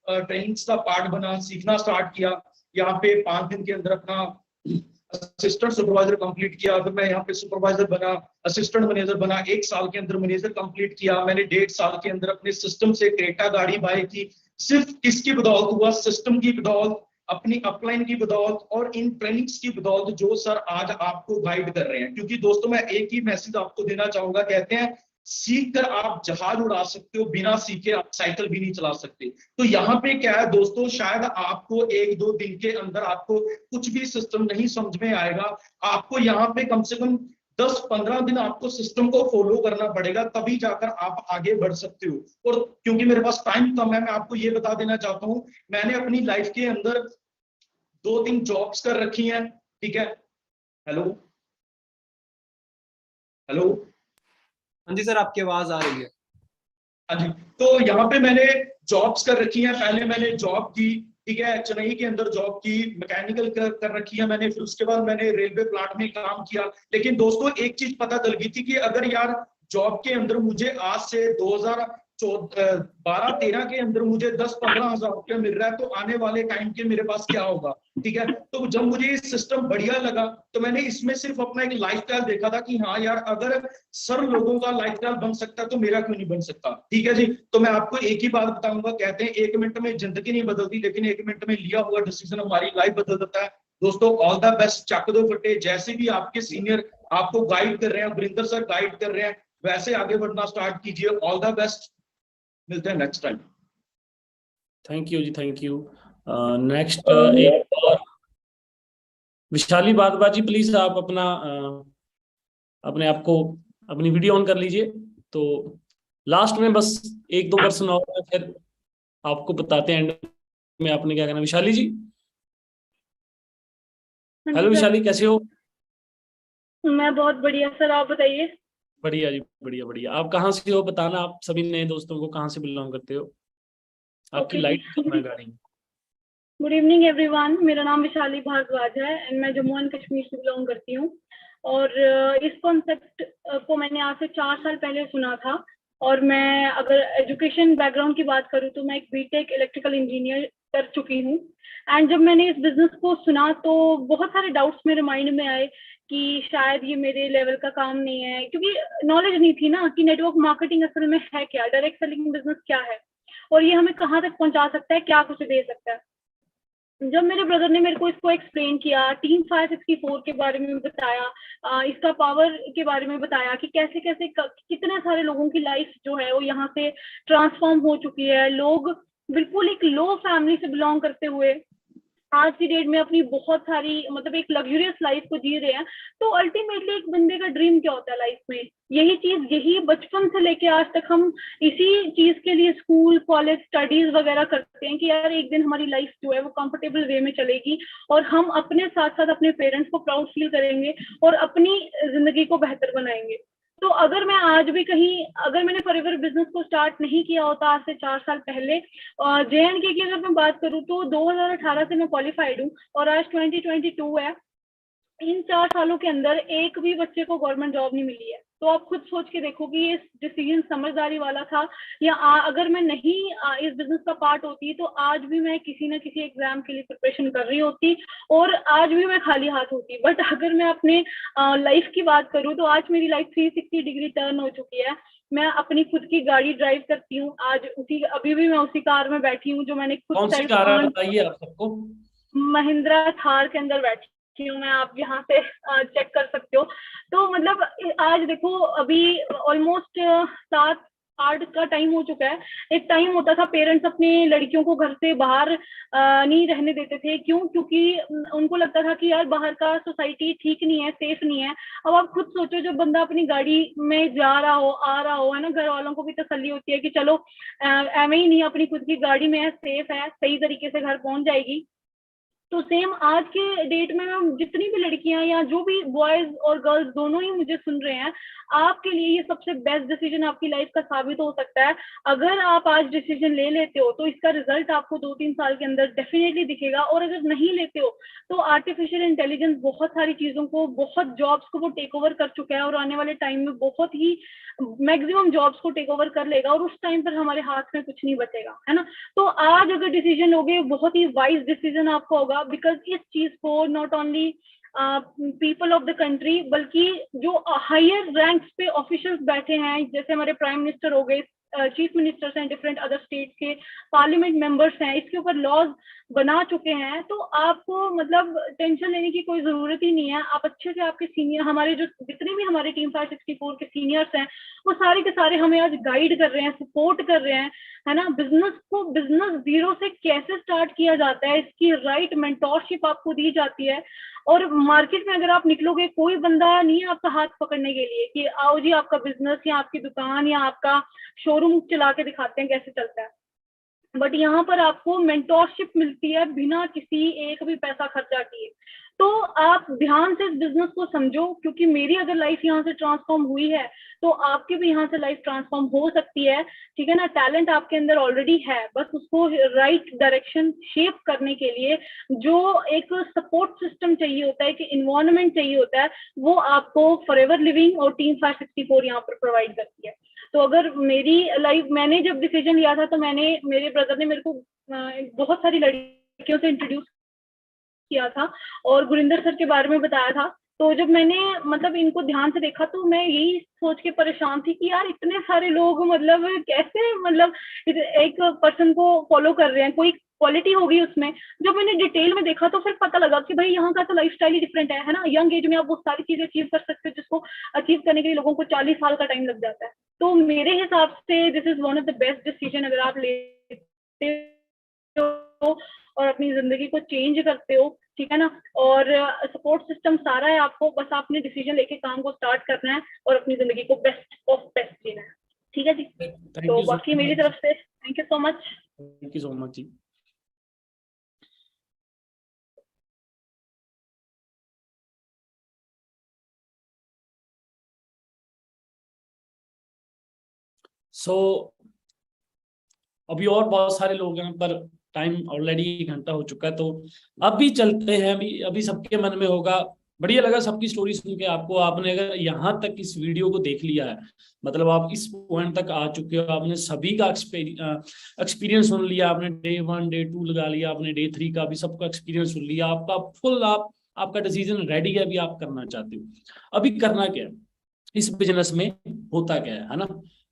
ट्रेनिंग्स का पार्ट बना, सीखना स्टार्ट किया। यहाँ पे 5 दिन के अंदर अपना असिस्टेंट सुपरवाइजर कंप्लीट किया, फिर मैं यहाँ पे सुपरवाइजर बना, असिस्टेंट मैनेजर बना, 1 साल के अंदर मैनेजर कंप्लीट किया। मैंने 1.5 साल के अंदर अपने सिस्टम से क्रेटा गाड़ी बाय की। सिर्फ किसकी बदौलत हुआ, सिस्टम की बदौलत, अपनी अपलाइन की बदौलत और इन ट्रेनिंग्स की बदौलत जो सर आज आपको गाइड कर रहे हैं। क्योंकि दोस्तों मैं एक ही मैसेज आपको देना चाहूंगा, कहते हैं सीख कर आप जहाज उड़ा सकते हो, बिना सीखे आप साइकिल भी नहीं चला सकते। तो यहाँ पे क्या है दोस्तों, शायद आपको 1-2 दिन के अंदर आपको कुछ भी सिस्टम नहीं समझ में आएगा। आपको यहाँ पे कम से कम 10-15 दिन आपको सिस्टम को फॉलो करना पड़ेगा, तभी जाकर आप आगे बढ़ सकते हो। और क्योंकि मेरे पास टाइम कम है, मैं आपको ये बता देना चाहता हूँ, मैंने अपनी लाइफ के अंदर 2-3 जॉब्स कर रखी हैं, ठीक है। हेलो हेलो, हाँ जी सर, आपकी आवाज आ रही है। हाँ जी, तो यहाँ पे मैंने जॉब्स कर रखी हैं। पहले मैंने जॉब की, ठीक है, चेन्नई के अंदर जॉब की, मैकेनिकल कर रखी है मैंने। फिर उसके बाद मैंने रेलवे प्लांट में काम किया। लेकिन दोस्तों एक चीज पता चल गई थी कि अगर यार जॉब के अंदर मुझे आज से 2012-13 के अंदर मुझे 10-15 हजार रुपया मिल रहा है, तो आने वाले टाइम के मेरे पास क्या होगा, ठीक है। तो जब मुझे ये सिस्टम बढ़िया लगा, तो मैंने इसमें सिर्फ अपना एक लाइफस्टाइल देखा था कि हाँ यार, अगर सर लोगों का लाइफस्टाइल बन सकता है तो मेरा क्यों नहीं बन सकता, ठीक है जी। तो मैं आपको एक ही बात बताऊंगा, कहते हैं 1 मिनट में जिंदगी नहीं बदलती, लेकिन 1 मिनट में लिया हुआ डिसीजन हमारी लाइफ बदल देता है। दोस्तों ऑल द बेस्ट, चक दो फटे। जैसे भी आपके सीनियर आपको गाइड कर रहे हैं, वरिंदर सर गाइड कर रहे हैं, वैसे आगे बढ़ना स्टार्ट कीजिए। ऑल द बेस्ट, मिलते हैं नेक्स्ट टाइम। थैंक यू जी, थैंक यू। नेक्स्ट एक और विशाली भारद्वाज जी, प्लीज आप अपना अपने आप को अपनी वीडियो ऑन कर लीजिए। तो लास्ट में बस 1-2 पर्सन और फिर आपको बताते हैं एंड में आपने क्या करना। विशाली जी, हेलो विशाली, कैसे हो? मैं बहुत बढ़िया सर, आप बताइए। बढ़िया जी, बढ़िया बढ़िया। आप कहाँ से हो बताना, आप सभी नए दोस्तों को कहाँ से बिलोंग करते हो। आपकी लाइट कम है गाड़ी। गुड इवनिंग एवरीवन, मेरा नाम विशाली भारद्वाज है एंड मैं जम्मू एंड कश्मीर से बिलोंग करती हूँ। और इस कॉन्सेप्ट को मैंने आज से 4 साल पहले सुना था। और मैं अगर एजुकेशन बैकग्राउंड की बात करूँ तो मैं एक बीटेक इलेक्ट्रिकल इंजीनियर कर चुकी हूँ। एंड जब मैंने इस बिजनेस को सुना तो बहुत सारे डाउट्स मेरे माइंड में आए कि शायद ये मेरे लेवल का काम नहीं है, क्योंकि नॉलेज नहीं थी ना कि नेटवर्क मार्केटिंग असल में है क्या, डायरेक्ट सेलिंग बिजनेस क्या है और ये हमें कहाँ तक पहुंचा सकता है, क्या कुछ दे सकता है। जब मेरे ब्रदर ने मेरे को इसको एक्सप्लेन किया, टीम 564 के बारे में बताया, इसका पावर के बारे में बताया कि कैसे कैसे कितने सारे लोगों की लाइफ जो है वो यहाँ से ट्रांसफॉर्म हो चुकी है। लोग बिल्कुल एक लो फैमिली से बिलोंग करते हुए आज की डेट में अपनी बहुत सारी मतलब एक लग्जरियस लाइफ को जी रहे हैं। तो अल्टीमेटली एक बंदे का ड्रीम क्या होता है लाइफ में, यही चीज, यही बचपन से लेके आज तक हम इसी चीज के लिए स्कूल कॉलेज स्टडीज वगैरह करते हैं कि यार एक दिन हमारी लाइफ जो है वो कंफर्टेबल वे में चलेगी और हम अपने साथ साथ अपने पेरेंट्स को प्राउड फील करेंगे और अपनी जिंदगी को बेहतर बनाएंगे। तो अगर मैं आज भी कहीं, अगर मैंने फॉरएवर बिजनेस को स्टार्ट नहीं किया होता आज से 4 साल पहले, JNK की अगर मैं बात करूँ तो 2018 से मैं क्वालिफाइड हूँ और आज 2022 है। इन 4 सालों के अंदर एक भी बच्चे को गवर्नमेंट जॉब नहीं मिली है। तो आप खुद सोच के देखो कि ये डिसीजन समझदारी वाला था या अगर मैं नहीं इस बिजनेस का पार्ट होती तो आज भी मैं किसी ना किसी एग्जाम के लिए प्रिपरेशन कर रही होती और आज भी मैं खाली हाथ होती। बट अगर मैं अपने लाइफ की बात करूँ तो आज मेरी लाइफ 360 डिग्री टर्न हो चुकी है। मैं अपनी खुद की गाड़ी ड्राइव करती हूँ, आज अभी भी मैं उसी कार में बैठी हूँ जो मैंने खुद कौन सी कार है बताइए आप सबको? महिंद्रा थार के अंदर बैठी हूँ मैं, आप यहाँ से चेक कर सकते हो। तो मतलब आज देखो अभी ऑलमोस्ट हार्ड का टाइम हो चुका है। एक टाइम होता था पेरेंट्स अपने लड़कियों को घर से बाहर नहीं रहने देते थे, क्यों? क्योंकि उनको लगता था कि यार बाहर का सोसाइटी ठीक नहीं है, सेफ नहीं है। अब आप खुद सोचो, जब बंदा अपनी गाड़ी में जा रहा हो, आ रहा हो, है ना, घर वालों को भी तसल्ली होती है कि चलो एवं ही नहीं, अपनी खुद की गाड़ी में है, सेफ है, सही तरीके से घर पहुंच जाएगी। तो सेम आज के डेट में जितनी भी लड़कियां या जो भी बॉयज और गर्ल्स दोनों ही मुझे सुन रहे हैं, आपके लिए ये सबसे बेस्ट डिसीजन आपकी लाइफ का साबित हो सकता है। अगर आप आज डिसीजन ले लेते हो तो इसका रिजल्ट आपको 2-3 साल के अंदर डेफिनेटली दिखेगा, और अगर नहीं लेते हो तो आर्टिफिशियल इंटेलिजेंस बहुत सारी चीजों को, बहुत जॉब्स को वो टेक ओवर कर चुका है, और आने वाले टाइम में बहुत ही मैक्सिमम जॉब्स को टेक ओवर कर लेगा, और उस टाइम पर हमारे हाथ में कुछ नहीं बचेगा, है ना। तो आज अगर डिसीजन लोगे, बहुत ही वाइज डिसीजन आपका होगा, बिकॉज इस चीज को not only people of the country, बल्कि जो हायर रैंक्स पे ऑफिशियल्स बैठे हैं, जैसे हमारे प्राइम मिनिस्टर हो गए, चीफ मिनिस्टर्स हैं डिफरेंट अदर स्टेट्स के, पार्लियामेंट मेंबर्स हैं, इसके ऊपर लॉज बना चुके हैं। तो आपको मतलब टेंशन लेने की कोई जरूरत ही नहीं है। आप अच्छे से, आपके सीनियर, हमारे जो जितने भी हमारे टीम 564 के सीनियर्स हैं, वो सारे के सारे हमें आज गाइड कर रहे हैं, सपोर्ट कर रहे हैं, है ना। बिजनेस को, बिजनेस जीरो से कैसे स्टार्ट किया जाता है, इसकी राइट मेंटोरशिप आपको दी जाती है। और मार्केट में अगर आप निकलोगे, कोई बंदा नहीं है आपका हाथ पकड़ने के लिए कि आओ जी आपका बिजनेस या आपकी दुकान या आपका शोरूम चला के दिखाते हैं कैसे चलता है। बट यहाँ पर आपको मेंटोरशिप मिलती है बिना किसी एक भी पैसा खर्चा किए। तो आप ध्यान से इस बिजनेस को समझो, क्योंकि मेरी अगर लाइफ यहाँ से ट्रांसफॉर्म हुई है तो आपकी भी यहाँ से लाइफ ट्रांसफॉर्म हो सकती है, ठीक है ना। टैलेंट आपके अंदर ऑलरेडी है, बस उसको राइट डायरेक्शन शेप करने के लिए जो एक सपोर्ट सिस्टम चाहिए होता है, कि इन्वायरमेंट चाहिए होता है, वो आपको फॉरएवर लिविंग और टीम 564 यहाँ पर प्रोवाइड करती है। तो अगर मेरी लाइफ, मैंने जब डिसीजन लिया था तो मेरे ब्रदर ने मेरे को बहुत सारी लड़कियों से इंट्रोड्यूस किया था और गुरिंदर सर के बारे में बताया था। तो जब मैंने मतलब इनको ध्यान से देखा तो मैं यही सोच के परेशान थी कि यार इतने सारे लोग मतलब कैसे, मतलब एक पर्सन को फॉलो कर रहे हैं, कोई क्वालिटी होगी उसमें। जब मैंने डिटेल में देखा तो फिर पता लगा कि भाई यहाँ का तो लाइफस्टाइल ही डिफरेंट है ना। यंग एज में आप वो सारी चीजें अचीव कर सकते हो जिसको अचीव करने के लिए लोगों को 40 साल का टाइम लग जाता है। तो मेरे हिसाब से this is one of the best decision अगर आप लेते हो और अपनी जिंदगी को चेंज करते हो, ठीक है ना। और सपोर्ट सिस्टम सारा है आपको, बस आपने डिसीजन लेके काम को स्टार्ट करना है और अपनी जिंदगी को बेस्ट ऑफ बेस्ट जीना है, ठीक है जी। तो बाकी मेरी तरफ से thank you so much. Thank you so much जी। अभी और बहुत सारे लोग हैं पर टाइम ऑलरेडी 1 घंटा हो चुका है, तो अभी चलते हैं। अभी सबके मन में होगा, बढ़िया लगा सबकी स्टोरी सुन के आपको। आपने अगर यहाँ तक इस वीडियो को देख लिया है, मतलब आप इस पॉइंट तक आ चुके हो, आपने सभी का एक्सपीरियंस सुन लिया, आपने डे 1 डे 2 लगा लिया, आपने डे 3 का भी सबका एक्सपीरियंस सुन लिया, आपका फुल आपका डिसीजन रेडी है, अभी आप करना चाहते हो। अभी करना क्या है, इस बिजनेस में होता क्या है ना।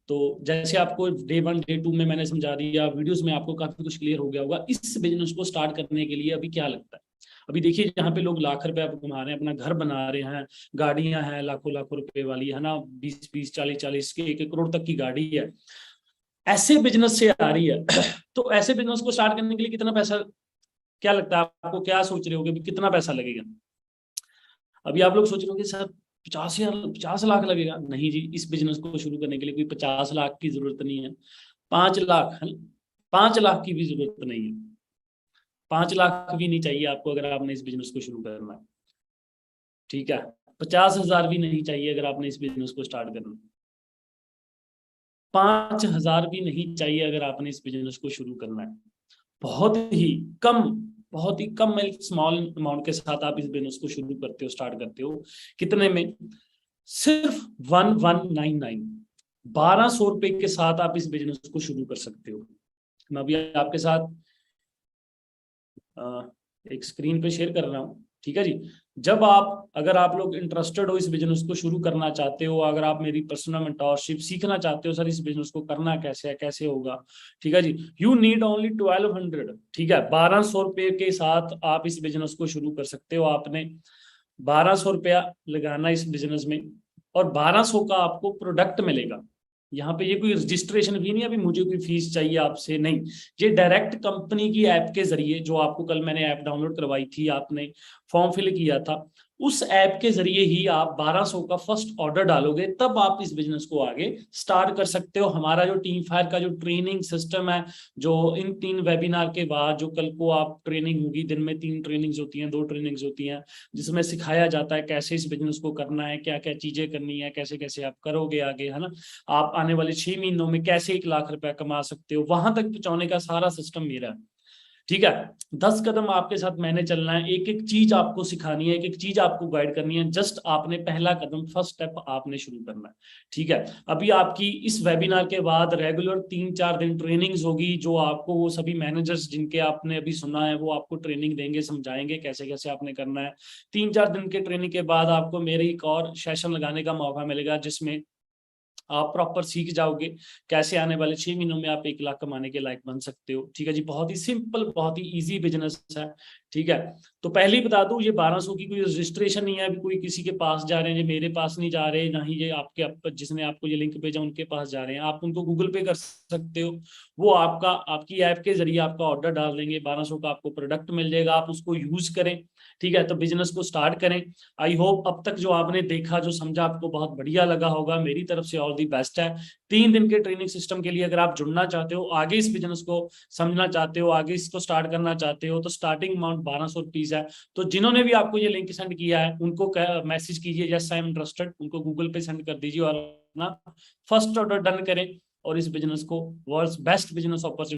तो जैसे आपको डे 1 डे 2 में मैंने समझा दिया, वीडियोस में आपको काफी कुछ क्लियर हो गया होगा। इस बिजनेस को स्टार्ट करने के लिए अभी क्या लगता है, अभी देखिए यहाँ पे लोग लाख रुपए कमा रहे हैं, अपना घर बना रहे हैं, गाड़ियां हैं लाखों लाखों रुपए वाली, है ना, 20-20 40-40 के 1 करोड़ तक की गाड़ी है, ऐसे बिजनेस से आ रही है। तो ऐसे बिजनेस को स्टार्ट करने के लिए कितना पैसा, क्या लगता है आपको, क्या सोच रहे हो कितना पैसा लगेगा? अभी आप लोग सोच रहे हो सर 50 लाख लगेगा। नहीं जी, इस बिजनेस को शुरू करने के लिए कोई 50 लाख की जरूरत नहीं है, 5 लाख है, 5 लाख की भी जरूरत नहीं है, 5 लाख भी नहीं चाहिए आपको अगर आपने इस बिजनेस को शुरू करना है, ठीक है। 50,000 भी नहीं चाहिए अगर आपने इस बिजनेस को स्टार्ट करना है, 5,000 भी नहीं चाहिए अगर आपने इस बिजनेस को शुरू करना है। बहुत ही कम स्मॉल अमाउंट के साथ आप इस बिजनेस को शुरू करते हो, स्टार्ट करते हो। कितने में? सिर्फ 1199 1200 रुपए के साथ आप इस बिजनेस को शुरू कर सकते हो। मैं अभी आपके साथ एक स्क्रीन पे शेयर कर रहा हूँ, ठीक है जी। जब अगर आप लोग इंटरेस्टेड हो, इस बिजनेस को शुरू करना चाहते हो, अगर आप मेरी पर्सनल मेंटोरशिप सीखना चाहते हो, सर इस बिजनेस को करना कैसे है, कैसे होगा, ठीक है जी, यू नीड ओनली 1200, ठीक है। 1200 रुपए के साथ आप इस बिजनेस को शुरू कर सकते हो। आपने 1200 रुपया लगाना इस बिजनेस में और 1200 का आपको प्रोडक्ट मिलेगा, यहाँ पे ये कोई रजिस्ट्रेशन भी नहीं, अभी मुझे कोई फीस चाहिए आपसे, नहीं। ये डायरेक्ट कंपनी की ऐप के जरिए, जो आपको कल मैंने ऐप डाउनलोड करवाई थी, आपने फॉर्म फिल किया था, उस ऐप के जरिए ही आप 1200 का फर्स्ट ऑर्डर डालोगे, तब आप इस बिजनेस को आगे स्टार्ट कर सकते हो। हमारा जो टीम फायर का जो ट्रेनिंग सिस्टम है, जो इन 3 वेबिनार के बाद जो कल को आप ट्रेनिंग होगी, दिन में 3 ट्रेनिंग्स होती हैं, 2 ट्रेनिंग्स होती हैं, जिसमें सिखाया जाता है कैसे इस बिजनेस को करना है, क्या क्या चीजें करनी है, कैसे कैसे आप करोगे आगे, है ना। आप आने वाले 6 महीनों में कैसे 1 लाख रुपया कमा सकते हो, वहां तक पहुंचाने का सारा सिस्टम मेरा है, ठीक है। 10 कदम आपके साथ मैंने चलना है, एक एक चीज आपको सिखानी है, एक एक चीज आपको गाइड करनी है। जस्ट आपने पहला कदम, फर्स्ट स्टेप आपने शुरू करना है, ठीक है। अभी आपकी इस वेबिनार के बाद रेगुलर 3-4 दिन ट्रेनिंग्स होगी, जो आपको वो सभी मैनेजर्स जिनके आपने अभी सुना है वो आपको ट्रेनिंग देंगे, समझाएंगे कैसे कैसे आपने करना है। 3-4 दिन के ट्रेनिंग के बाद आपको मेरे एक और सेशन लगाने का मौका मिलेगा, जिसमें आप प्रॉपर सीख जाओगे कैसे आने वाले 6 महीनों में आप 1 लाख कमाने के लायक बन सकते हो, ठीक है जी। बहुत ही सिंपल, बहुत ही इजी बिजनेस है, ठीक है। तो पहले ही बता दूं, ये 1200 की कोई रजिस्ट्रेशन नहीं है, अभी कोई किसी के पास जा रहे हैं, ये मेरे पास नहीं जा रहे, ना ही ये आपके जिसने आपको ये लिंक भेजा उनके पास जा रहे हैं। आप उनको गूगल पे कर सकते हो, वो आपकी ऐप के जरिए आपका ऑर्डर डाल देंगे, 1200 का आपको प्रोडक्ट मिल जाएगा, आप उसको यूज करें, ठीक है। तो बिजनेस को स्टार्ट करें। आई होप अब तक जो आपने देखा, जो समझा, आपको बहुत बढ़िया लगा होगा। मेरी तरफ से ऑल दी बेस्ट है। 3 दिन के ट्रेनिंग सिस्टम के लिए अगर आप जुड़ना चाहते हो, आगे इस बिजनेस को समझना चाहते हो, आगे इसको स्टार्ट करना चाहते हो, तो स्टार्टिंग अमाउंट 1200 रुपीज है। तो जिन्होंने भी आपको ये लिंक सेंड किया है उनको मैसेज कीजिए यस आई एम इंटरेस्टेड, उनको गूगल पे सेंड कर दीजिए और अपना फर्स्ट ऑर्डर डन करें और इस बिजनेस को वर्ल्ड्स बेस्ट बिजनेस अपॉर्चुनिटी